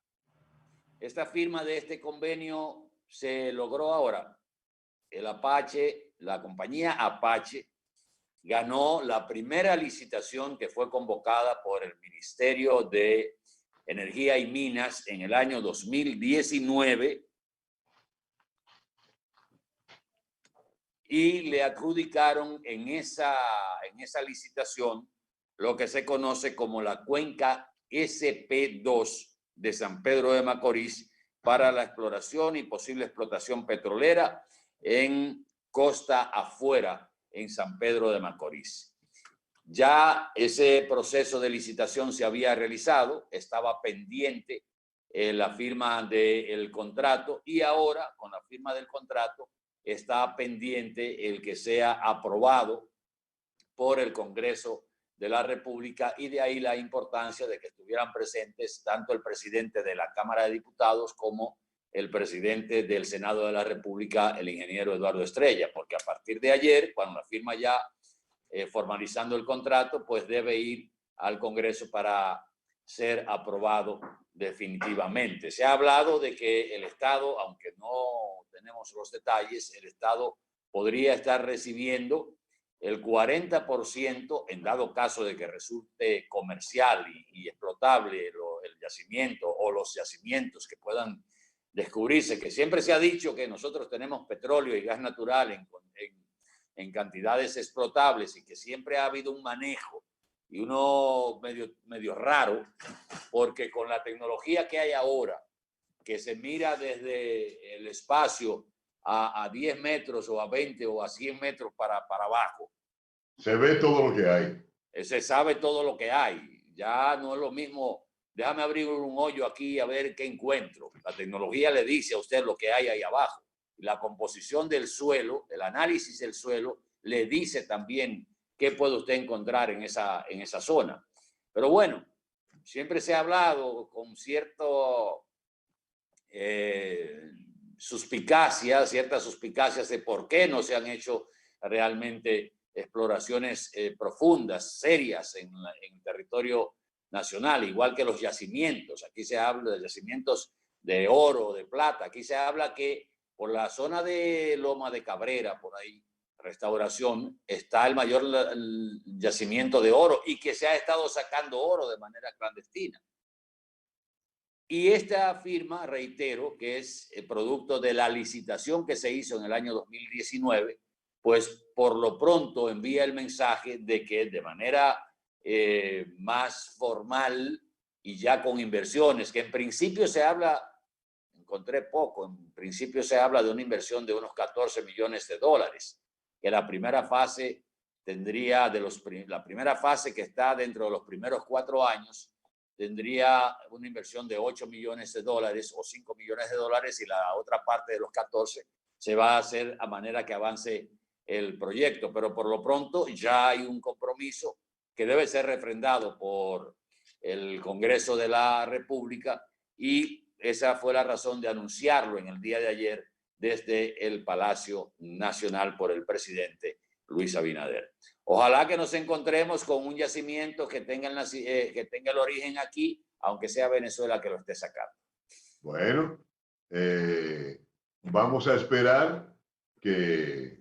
firma de este convenio se logró ahora. El Apache, la compañía Apache, ganó la primera licitación que fue convocada por el Ministerio de Energía y Minas en el año 2019 y le adjudicaron en esa licitación lo que se conoce como la cuenca SP2 de San Pedro de Macorís para la exploración y posible explotación petrolera en costa afuera en San Pedro de Macorís. Ya ese proceso de licitación se había realizado, estaba pendiente la firma del contrato y ahora con la firma del contrato está pendiente el que sea aprobado por el Congreso de la República, y de ahí la importancia de que estuvieran presentes tanto el presidente de la Cámara de Diputados como el presidente del Senado de la República, el ingeniero Eduardo Estrella, porque a partir de ayer, cuando la firma ya formalizando el contrato, pues debe ir al Congreso para ser aprobado definitivamente. Se ha hablado de que el Estado, aunque no tenemos los detalles, el Estado podría estar recibiendo el 40% en dado caso de que resulte comercial y explotable el yacimiento o los yacimientos que puedan descubrirse, que siempre se ha dicho que nosotros tenemos petróleo y gas natural en cantidades explotables y que siempre ha habido un manejo y uno medio raro, porque con la tecnología que hay ahora, que se mira desde el espacio a 10 metros o a 20 o a 100 metros para abajo. Se ve todo lo que hay. Se sabe todo lo que hay. Ya no es lo mismo, déjame abrir un hoyo aquí a ver qué encuentro. La tecnología le dice a usted lo que hay ahí abajo. La composición del suelo, el análisis del suelo, le dice también qué puede usted encontrar en esa zona. Pero bueno, siempre se ha hablado con cierto ciertas suspicacias de por qué no se han hecho realmente exploraciones profundas, serias en territorio nacional, igual que los yacimientos. Aquí se habla de yacimientos de oro, de plata. Aquí se habla que por la zona de Loma de Cabrera, por ahí, Restauración, está el mayor yacimiento de oro y que se ha estado sacando oro de manera clandestina. Y esta firma, reitero, que es el producto de la licitación que se hizo en el año 2019, pues por lo pronto envía el mensaje de que de manera más formal y ya con inversiones, que en principio se habla encontré poco. En principio se habla de una inversión de unos 14 millones de dólares, que la primera fase tendría, la primera fase que está dentro de los primeros 4 años, tendría una inversión de 8 millones de dólares o 5 millones de dólares, y la otra parte de los 14 se va a hacer a manera que avance el proyecto. Pero por lo pronto ya hay un compromiso que debe ser refrendado por el Congreso de la República, y esa fue la razón de anunciarlo en el día de ayer desde el Palacio Nacional por el presidente Luis Abinader. Ojalá que nos encontremos con un yacimiento que tenga el origen aquí, aunque sea Venezuela que lo esté sacando. Bueno, vamos a esperar que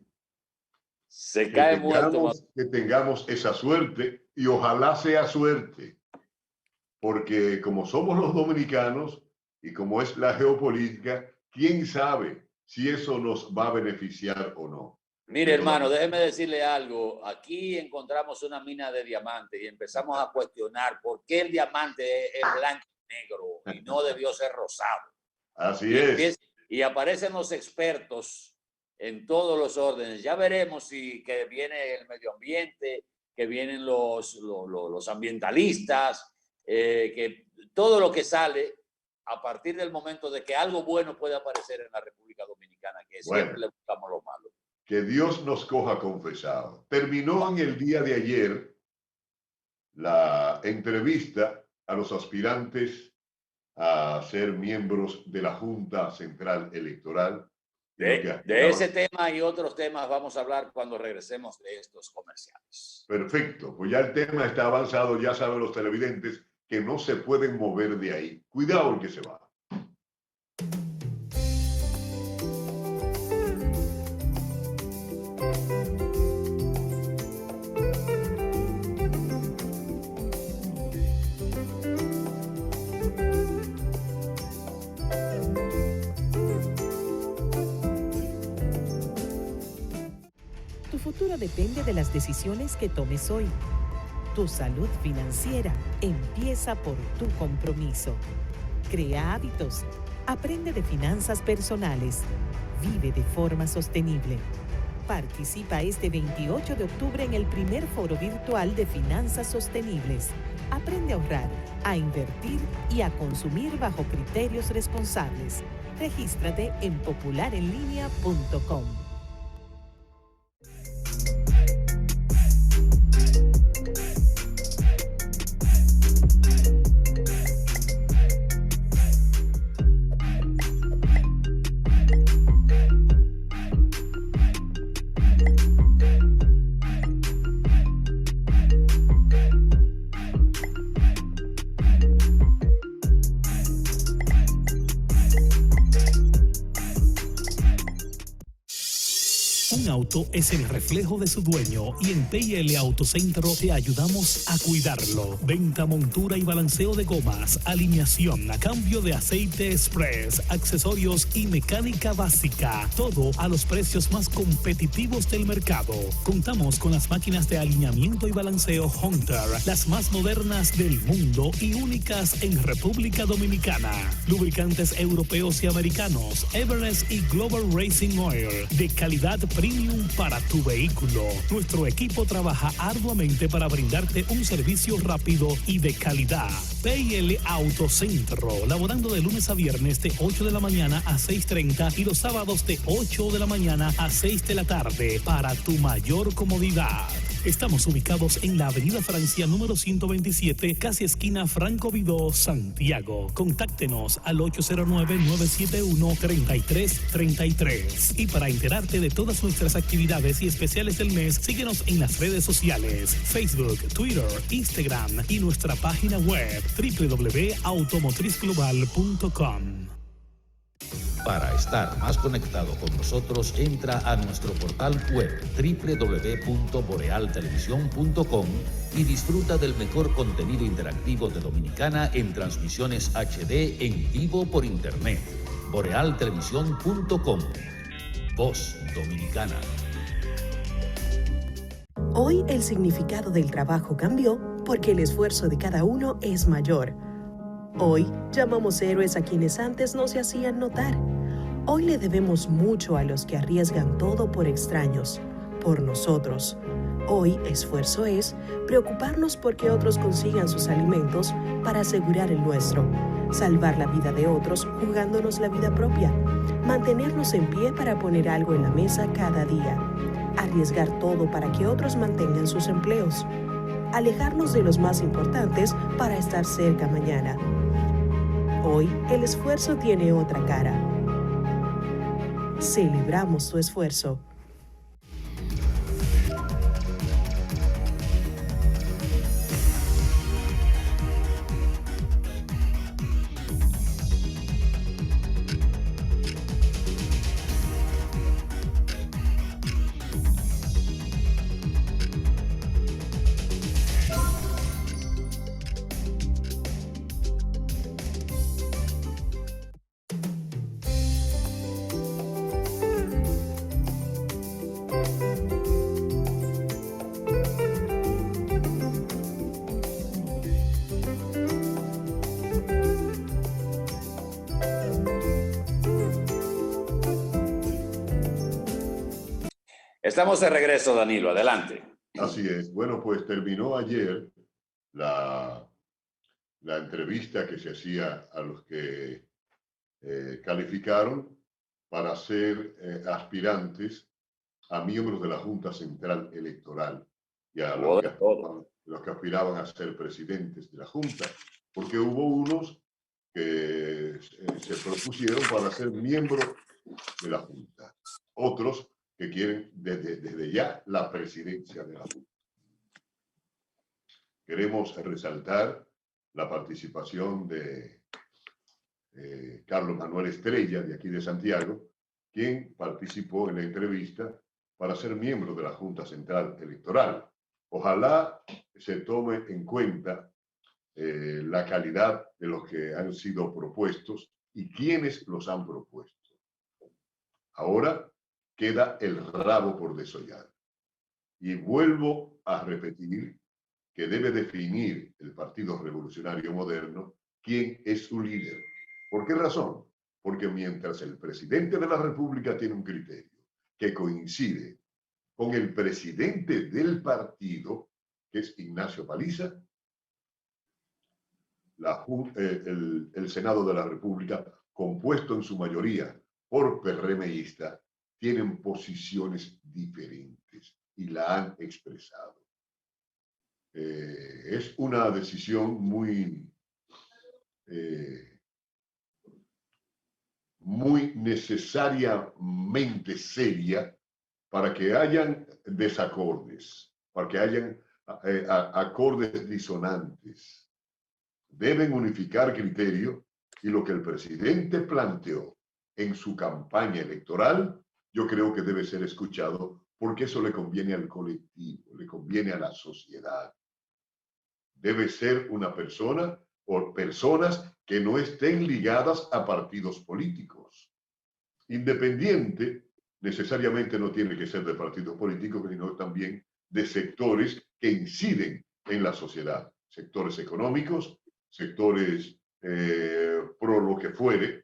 tengamos esa suerte, y ojalá sea suerte, porque como somos los dominicanos y como es la geopolítica, quién sabe si eso nos va a beneficiar o no. Mire, hermano, déjeme decirle algo. Aquí encontramos una mina de diamantes y empezamos a cuestionar por qué el diamante es blanco y negro y no debió ser rosado. Así es. Y aparecen los expertos en todos los órdenes. Ya veremos que viene el medio ambiente, que vienen los ambientalistas, que todo lo que sale a partir del momento de que algo bueno puede aparecer en la República Dominicana, que siempre le buscamos lo malo. Que Dios nos coja confesado. Terminó en el día de ayer la entrevista a los aspirantes a ser miembros de la Junta Central Electoral. De ese tema y otros temas vamos a hablar cuando regresemos de estos comerciales. Perfecto, pues ya el tema está avanzado, ya saben los televidentes que no se pueden mover de ahí. Cuidado el que se va. Tu futuro depende de las decisiones que tomes hoy. Tu salud financiera empieza por tu compromiso. Crea hábitos. Aprende de finanzas personales. Vive de forma sostenible. Participa este 28 de octubre en el primer foro virtual de finanzas sostenibles. Aprende a ahorrar, a invertir y a consumir bajo criterios responsables. Regístrate en popularenlinea.com. Un auto es el reflejo de su dueño y en PL Autocentro te ayudamos a cuidarlo. Venta, montura y balanceo de gomas, alineación, cambio de aceite express, accesorios y mecánica básica. Todo a los precios más competitivos del mercado. Contamos con las máquinas de alineamiento y balanceo Hunter, las más modernas del mundo y únicas en República Dominicana. Lubricantes europeos y americanos, Everest y Global Racing Oil, de calidad premium para tu vehículo. Nuestro equipo trabaja arduamente para brindarte un servicio rápido y de calidad. PL Autocentro, laborando de lunes a viernes de 8 de la mañana a 6:30 y los sábados de 8 de la mañana a 6 de la tarde para tu mayor comodidad. Estamos ubicados en la Avenida Francia número 127, casi esquina Franco Vidó, Santiago. Contáctenos al 809-971-3333. Y para enterarte de todas nuestras actividades y especiales del mes, síguenos en las redes sociales, Facebook, Twitter, Instagram y nuestra página web www.automotrizglobal.com. Para estar más conectado con nosotros, entra a nuestro portal web www.borealtelevisión.com y disfruta del mejor contenido interactivo de Dominicana en transmisiones HD en vivo por internet. borealtelevisión.com. Voz Dominicana. Hoy el significado del trabajo cambió porque el esfuerzo de cada uno es mayor. Hoy llamamos héroes a quienes antes no se hacían notar. Hoy le debemos mucho a los que arriesgan todo por extraños, por nosotros. Hoy esfuerzo es preocuparnos porque otros consigan sus alimentos para asegurar el nuestro, salvar la vida de otros jugándonos la vida propia, mantenernos en pie para poner algo en la mesa cada día, arriesgar todo para que otros mantengan sus empleos, alejarnos de los más importantes para estar cerca mañana. Hoy el esfuerzo tiene otra cara. Celebramos tu esfuerzo. Estamos de regreso, Danilo, adelante. Así es. Bueno, pues terminó ayer la entrevista que se hacía a los que calificaron para ser aspirantes a miembros de la Junta Central Electoral y a los que aspiraban a ser presidentes de la Junta, porque hubo unos que se propusieron para ser miembros de la Junta, otros que quieren desde ya la presidencia de la Junta. Queremos resaltar la participación de Carlos Manuel Estrella, de aquí de Santiago, quien participó en la entrevista para ser miembro de la Junta Central Electoral. Ojalá se tome en cuenta la calidad de los que han sido propuestos y quienes los han propuesto. Ahora queda el rabo por desollar. Y vuelvo a repetir que debe definir el Partido Revolucionario Moderno quién es su líder. ¿Por qué razón? Porque mientras el presidente de la República tiene un criterio que coincide con el presidente del partido, que es Ignacio Paliza, el Senado de la República, compuesto en su mayoría por PRMistas, tienen posiciones diferentes y la han expresado. Es una decisión muy necesariamente seria para que hayan desacordes, para que hayan acordes disonantes. Deben unificar criterio y lo que el presidente planteó en su campaña electoral, yo creo que debe ser escuchado porque eso le conviene al colectivo, le conviene a la sociedad. Debe ser una persona o personas que no estén ligadas a partidos políticos. Independiente necesariamente no tiene que ser de partidos políticos, sino también de sectores que inciden en la sociedad. Sectores económicos, sectores pro lo que fuere,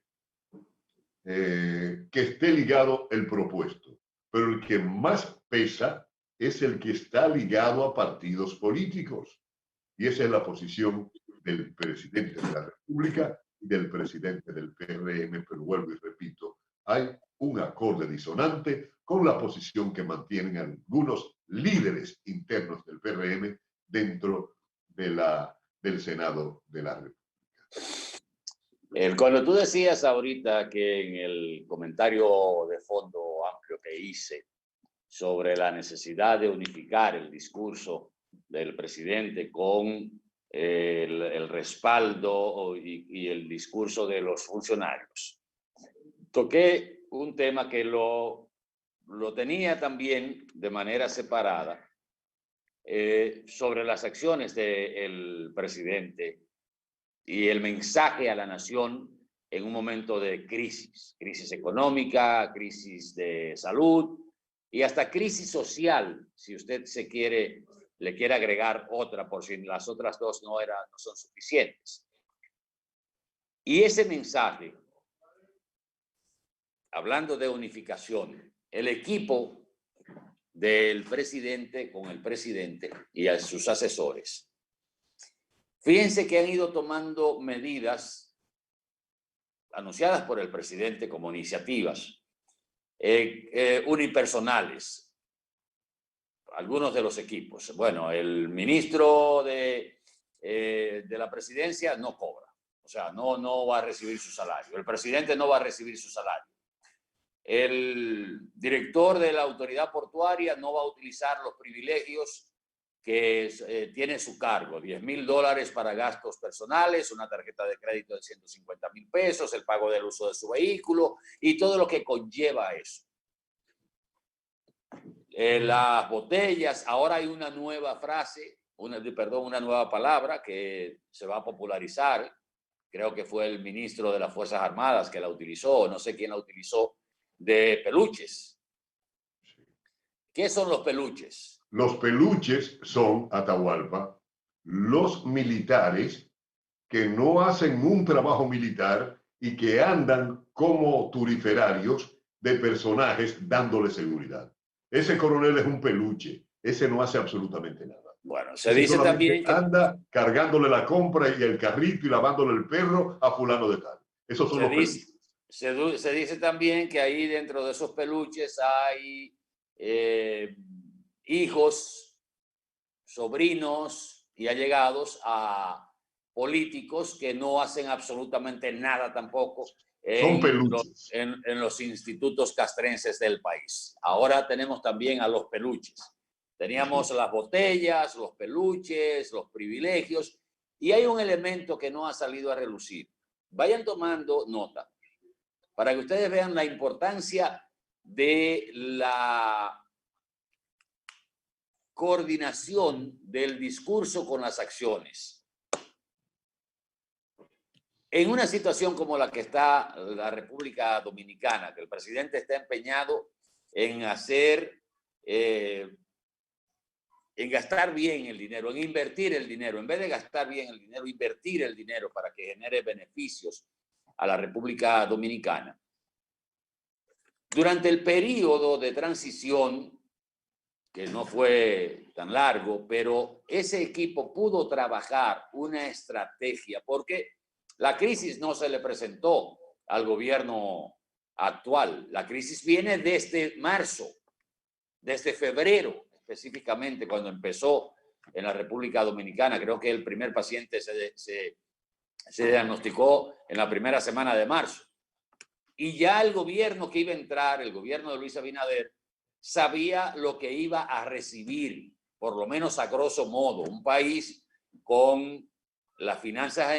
que esté ligado el propuesto. Pero el que más pesa es el que está ligado a partidos políticos. Y esa es la posición del presidente de la República y del presidente del PRM, pero vuelvo y repito, hay un acorde disonante con la posición que mantienen algunos líderes internos del PRM dentro del Senado de la República. Cuando tú decías ahorita que en el comentario de fondo amplio que hice sobre la necesidad de unificar el discurso del presidente con el respaldo y el discurso de los funcionarios, toqué un tema que lo tenía también de manera separada sobre las acciones del presidente y el mensaje a la nación en un momento de crisis económica, crisis de salud y hasta crisis social, si usted le quiere agregar otra, por si las otras dos no son suficientes. Y ese mensaje, hablando de unificación, el equipo del presidente con el presidente y a sus asesores, fíjense que han ido tomando medidas anunciadas por el presidente como iniciativas unipersonales, algunos de los equipos. Bueno, el ministro de la presidencia no cobra, o sea, no va a recibir su salario. El presidente no va a recibir su salario. El director de la autoridad portuaria no va a utilizar los privilegios que tiene su cargo, $10,000 para gastos personales, una tarjeta de crédito de 150,000 pesos, el pago del uso de su vehículo y todo lo que conlleva eso. Las botellas, ahora hay una nueva frase, una nueva palabra que se va a popularizar. Creo que fue el ministro de las Fuerzas Armadas que la utilizó, no sé quién la utilizó, de peluches. ¿Qué son los peluches? Los peluches son, Atahualpa, los militares que no hacen un trabajo militar y que andan como turiferarios de personajes dándole seguridad. Ese coronel es un peluche, ese no hace absolutamente nada. Bueno, se dice también que anda cargándole la compra y el carrito y lavándole el perro a fulano de tal. Esos son los peluches. Se dice también que ahí dentro de esos peluches hay hijos, sobrinos y allegados a políticos que no hacen absolutamente nada tampoco en los institutos castrenses del país. Ahora tenemos también a los peluches. Teníamos las botellas, los peluches, los privilegios, y hay un elemento que no ha salido a relucir. Vayan tomando nota para que ustedes vean la importancia de la coordinación del discurso con las acciones. En una situación como la que está la República Dominicana, que el presidente está empeñado en hacer, en gastar bien el dinero, en invertir el dinero, en vez de gastar bien el dinero, invertir el dinero para que genere beneficios a la República Dominicana. Durante el periodo de transición, que no fue tan largo, pero ese equipo pudo trabajar una estrategia, porque la crisis no se le presentó al gobierno actual. La crisis viene desde marzo, desde febrero, específicamente cuando empezó en la República Dominicana. Creo que el primer paciente se diagnosticó en la primera semana de marzo. Y ya el gobierno que iba a entrar, el gobierno de Luis Abinader, sabía lo que iba a recibir, por lo menos a grosso modo, un país con las finanzas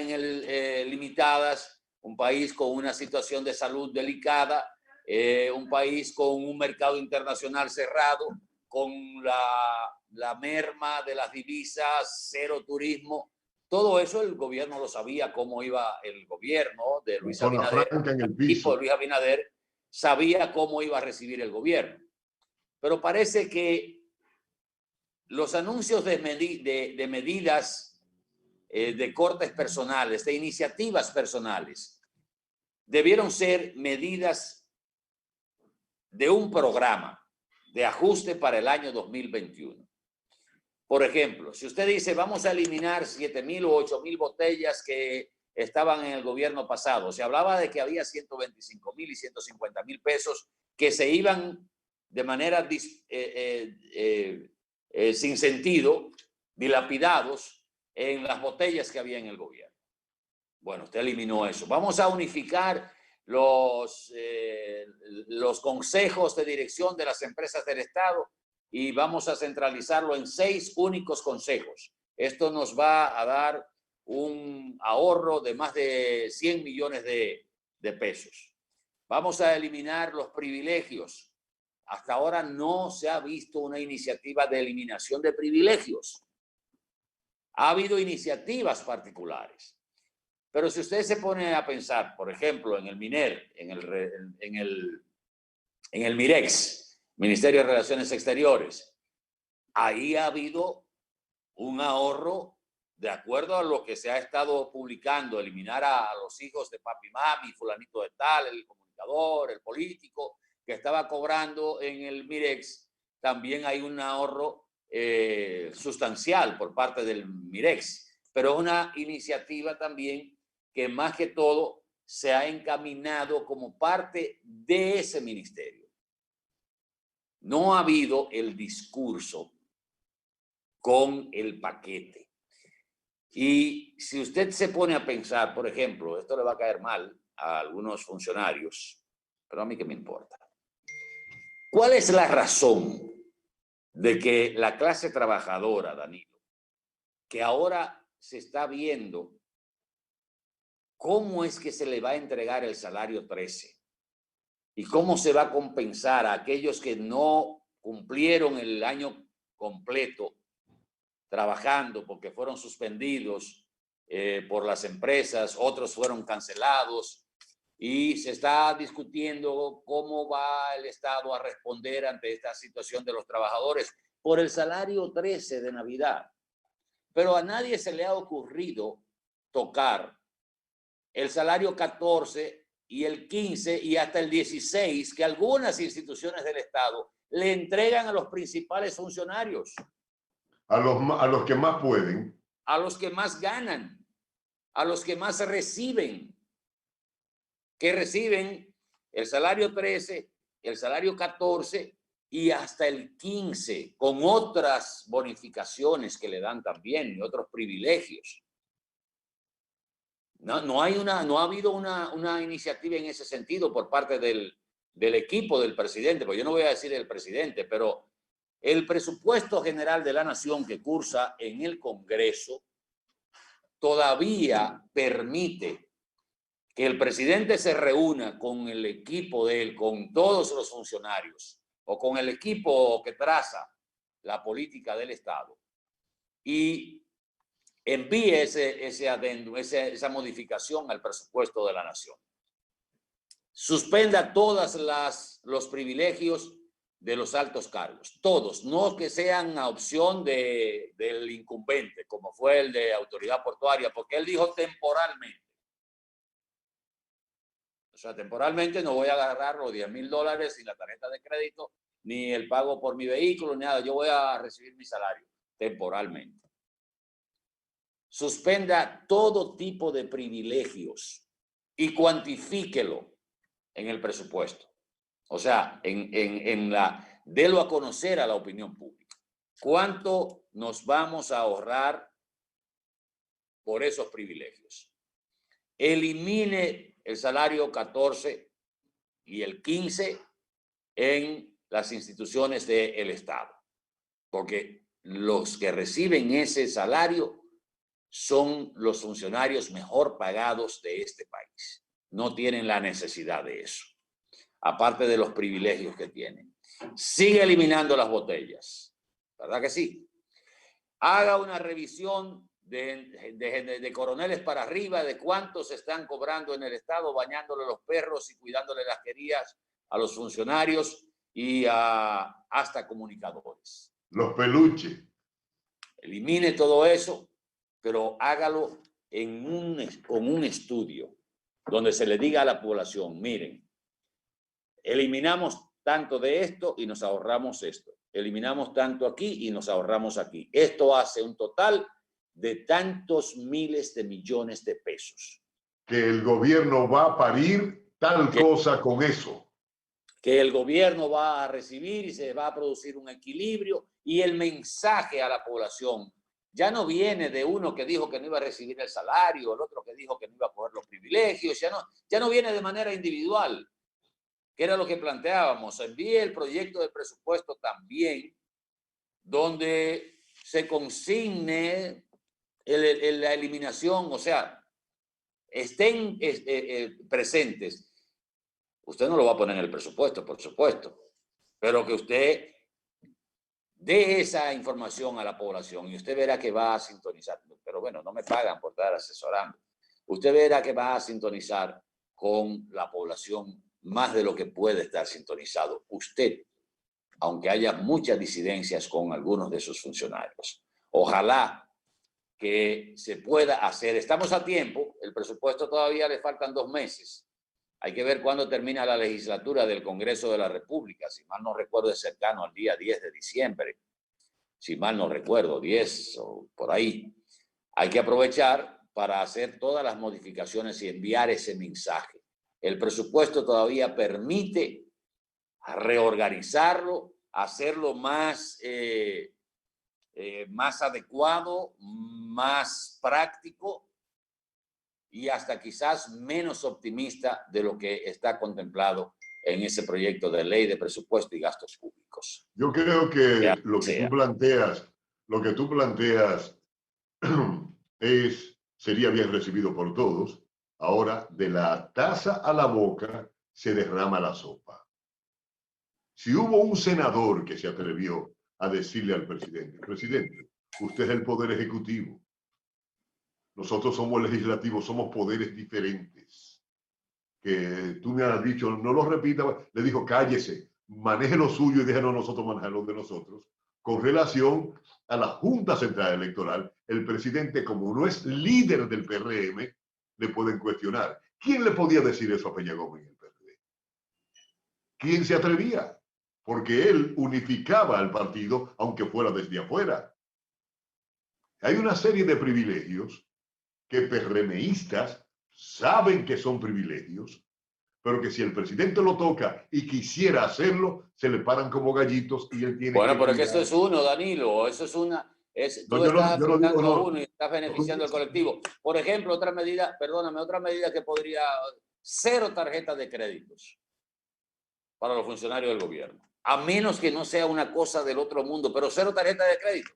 limitadas, un país con una situación de salud delicada, un país con un mercado internacional cerrado, con la merma de las divisas, cero turismo. Todo eso el gobierno lo sabía, cómo iba el gobierno de Luis Abinader. El equipo de Luis Abinader sabía cómo iba a recibir el gobierno. Pero parece que los anuncios de medidas de cortes personales, de iniciativas personales, debieron ser medidas de un programa de ajuste para el año 2021. Por ejemplo, si usted dice, vamos a eliminar 7,000 o 8,000 botellas que estaban en el gobierno pasado, se hablaba de que había 125,000 y 150,000 pesos que se iban de manera sin sentido, dilapidados en las botellas que había en el gobierno. Bueno, usted eliminó eso. Vamos a unificar los consejos de dirección de las empresas del Estado y vamos a centralizarlo en 6 únicos consejos. Esto nos va a dar un ahorro de más de 100 millones de pesos. Vamos a eliminar los privilegios. Hasta ahora no se ha visto una iniciativa de eliminación de privilegios. Ha habido iniciativas particulares. Pero si usted se pone a pensar, por ejemplo, en el MINER, en el MIREX, Ministerio de Relaciones Exteriores, ahí ha habido un ahorro de acuerdo a lo que se ha estado publicando, eliminar a los hijos de papi y mami, fulanito de tal, el comunicador, el político, que estaba cobrando en el Mirex, también hay un ahorro sustancial por parte del Mirex. Pero es una iniciativa también que más que todo se ha encaminado como parte de ese ministerio. No ha habido el discurso con el paquete. Y si usted se pone a pensar, por ejemplo, esto le va a caer mal a algunos funcionarios, pero a mí qué me importa. ¿Cuál es la razón de que la clase trabajadora, Danilo, que ahora se está viendo cómo es que se le va a entregar el salario 13 y cómo se va a compensar a aquellos que no cumplieron el año completo trabajando porque fueron suspendidos por las empresas, otros fueron cancelados, y se está discutiendo cómo va el Estado a responder ante esta situación de los trabajadores por el salario 13 de Navidad? Pero a nadie se le ha ocurrido tocar el salario 14 y el 15 y hasta el 16 que algunas instituciones del Estado le entregan a los principales funcionarios. A los que más pueden. A los que más ganan, a los que más reciben, que reciben el salario 13, el salario 14 y hasta el 15, con otras bonificaciones que le dan también y otros privilegios. No ha habido una iniciativa en ese sentido por parte del equipo del presidente, porque yo no voy a decir el presidente, pero el presupuesto general de la nación que cursa en el Congreso todavía permite que el presidente se reúna con el equipo de él, con todos los funcionarios o con el equipo que traza la política del Estado y envíe ese adendum, esa modificación al presupuesto de la nación. Suspenda todos los privilegios de los altos cargos, todos, no que sean a opción del incumbente, como fue el de autoridad portuaria, porque él dijo temporalmente. O sea, temporalmente no voy a agarrar los $10,000 ni la tarjeta de crédito, ni el pago por mi vehículo, ni nada. Yo voy a recibir mi salario temporalmente. Suspenda todo tipo de privilegios y cuantifíquelo en el presupuesto. O sea, délo a conocer a la opinión pública. ¿Cuánto nos vamos a ahorrar por esos privilegios? Elimine el salario 14 y el 15 en las instituciones del Estado, porque los que reciben ese salario son los funcionarios mejor pagados de este país. No tienen la necesidad de eso, aparte de los privilegios que tienen. Sigue eliminando las botellas, ¿verdad que sí? Haga una revisión de coroneles para arriba de cuántos están cobrando en el Estado, bañándole los perros y cuidándole las querías a los funcionarios y hasta comunicadores. Los peluches. Elimine todo eso, pero hágalo con un estudio donde se le diga a la población, miren, eliminamos tanto de esto y nos ahorramos esto. Eliminamos tanto aquí y nos ahorramos aquí. Esto hace un total de tantos miles de millones de pesos. Que el gobierno va a parir tal cosa con eso. Que el gobierno va a recibir y se va a producir un equilibrio, y el mensaje a la población ya no viene de uno que dijo que no iba a recibir el salario, el otro que dijo que no iba a coger los privilegios, ya no viene de manera individual, que era lo que planteábamos. Envíe el proyecto de presupuesto también, donde se consigne la eliminación, o sea, estén presentes. Usted no lo va a poner en el presupuesto, por supuesto, pero que usted dé esa información a la población y usted verá que va a sintonizar. Pero bueno, no me pagan por estar asesorando. Usted verá que va a sintonizar con la población más de lo que puede estar sintonizado usted, aunque haya muchas disidencias con algunos de sus funcionarios. Ojalá que se pueda hacer. Estamos a tiempo, el presupuesto todavía le faltan 2 meses. Hay que ver cuándo termina la legislatura del Congreso de la República. Si mal no recuerdo, es cercano al día 10 de diciembre. Si mal no recuerdo, 10 o por ahí. Hay que aprovechar para hacer todas las modificaciones y enviar ese mensaje. El presupuesto todavía permite reorganizarlo, hacerlo más adecuado, más práctico y hasta quizás menos optimista de lo que está contemplado en ese proyecto de ley de presupuesto y gastos públicos. Yo creo que lo que tú planteas sería bien recibido por todos. Ahora, de la taza a la boca se derrama la sopa. Si hubo un senador que se atrevió a decirle al presidente, presidente, usted es el poder ejecutivo, nosotros somos legislativos, somos poderes diferentes, que tú me has dicho, no lo repita, le dijo, cállese, maneje lo suyo y déjenos nosotros manejar lo de nosotros. Con relación a la Junta Central Electoral, el presidente, como no es líder del PRM, le pueden cuestionar. ¿Quién le podía decir eso a Peña Gómez en el PRD? ¿Quién se atrevía? Porque él unificaba al partido, aunque fuera desde afuera. Hay una serie de privilegios que PRMistas saben que son privilegios, pero que si el presidente lo toca y quisiera hacerlo, se le paran como gallitos y él tiene bueno, que... pero que eso es uno, Danilo, eso es una... tú estás afectando a uno y estás beneficiando al colectivo. Por ejemplo, otra medida que podría... 0 tarjetas de créditos para los funcionarios del gobierno. A menos que no sea una cosa del otro mundo, pero 0 tarjetas de créditos.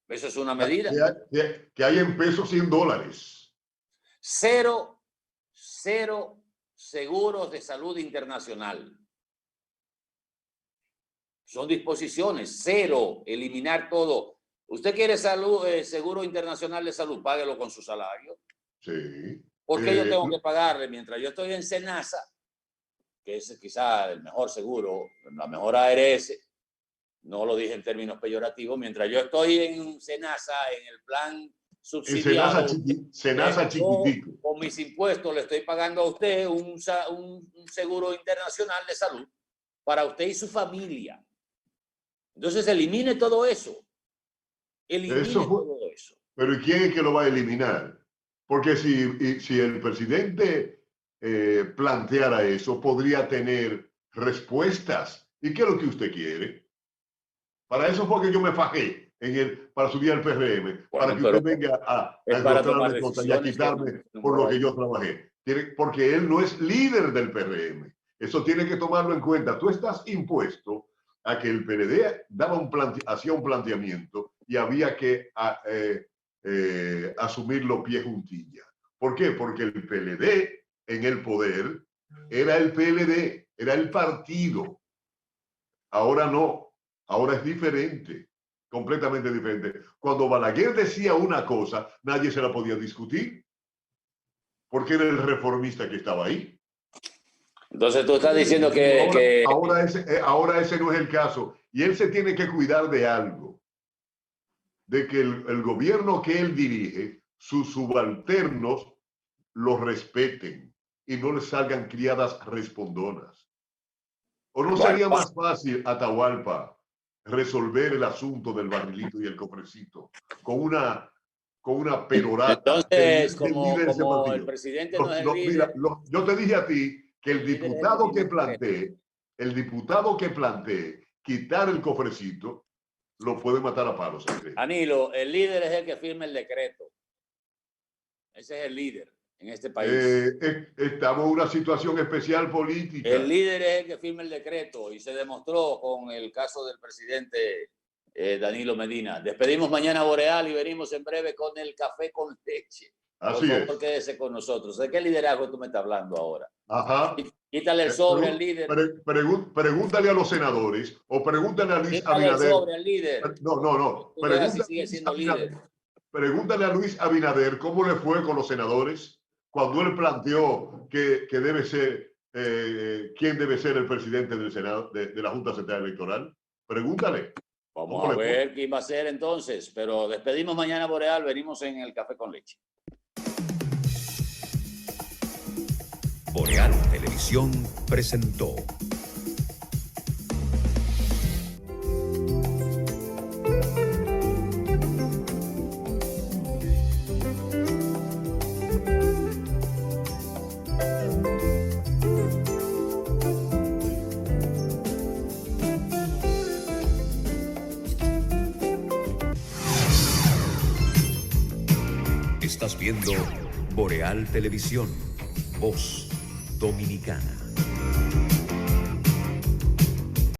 Eso es una medida. Que hay en pesos y en dólares. 0 seguros de salud internacional. Son disposiciones. 0, eliminar todo. ¿Usted quiere seguro internacional de salud? Páguelo con su salario. Sí. ¿Por qué yo tengo que pagarle mientras yo estoy en Senasa, que es quizá el mejor seguro, la mejor ARS? No lo dije en términos peyorativos. Mientras yo estoy en Senasa, en el plan subsidiado, Senasa chiquitico. Con mis impuestos le estoy pagando a usted un seguro internacional de salud para usted y su familia. Entonces elimine todo eso. Todo eso. Pero ¿y quién es que lo va a eliminar? Porque si el presidente planteara eso, podría tener respuestas. ¿Y qué es lo que usted quiere? Para eso fue que yo me fajé para subir al PRM, para que usted venga a encontrarme cosas y a quitarme por lo que yo trabajé. Porque él no es líder del PRM. Eso tiene que tomarlo en cuenta. Tú estás impuesto a que el PLD hacía un planteamiento y había que asumirlo pie juntilla. ¿Por qué? Porque el PLD en el poder era el PLD, era el partido. Ahora no. Ahora es diferente, completamente diferente. Cuando Balaguer decía una cosa, nadie se la podía discutir, porque era el reformista que estaba ahí. Entonces tú estás diciendo que... Ahora ese no es el caso. Y él se tiene que cuidar de algo, de que el gobierno que él dirige, sus subalternos lo respeten y no les salgan criadas respondonas. ¿O no sería más fácil, Atahualpa, resolver el asunto del barrilito y el cofrecito con una perorata? Entonces, como el presidente no es el líder... Mira, yo te dije a ti que el diputado que plantee quitar el cofrecito lo puede matar a palos. Danilo, el líder es el que firma el decreto. Ese es el líder en este país. Estamos en una situación especial política. El líder es el que firma el decreto y se demostró con el caso del presidente Danilo Medina. Despedimos mañana Boreal y venimos en breve con el café con leche. Así es. Quédese con nosotros. ¿De qué liderazgo tú me estás hablando ahora? Ajá. Quítale el sobre al líder. Pregúntale a los senadores o pregúntale a Luis Abinader. Quítale el sobre al líder. No. Pregúntale a Luis Abinader cómo le fue con los senadores cuando él planteó que debe ser quién debe ser el presidente del Senado, de la Junta Central Electoral. Pregúntale. Vamos a ver quién va a ser entonces, pero despedimos mañana Boreal, venimos en el Café con Leche. Boreal Televisión presentó. Estás viendo Boreal Televisión, voz dominicana.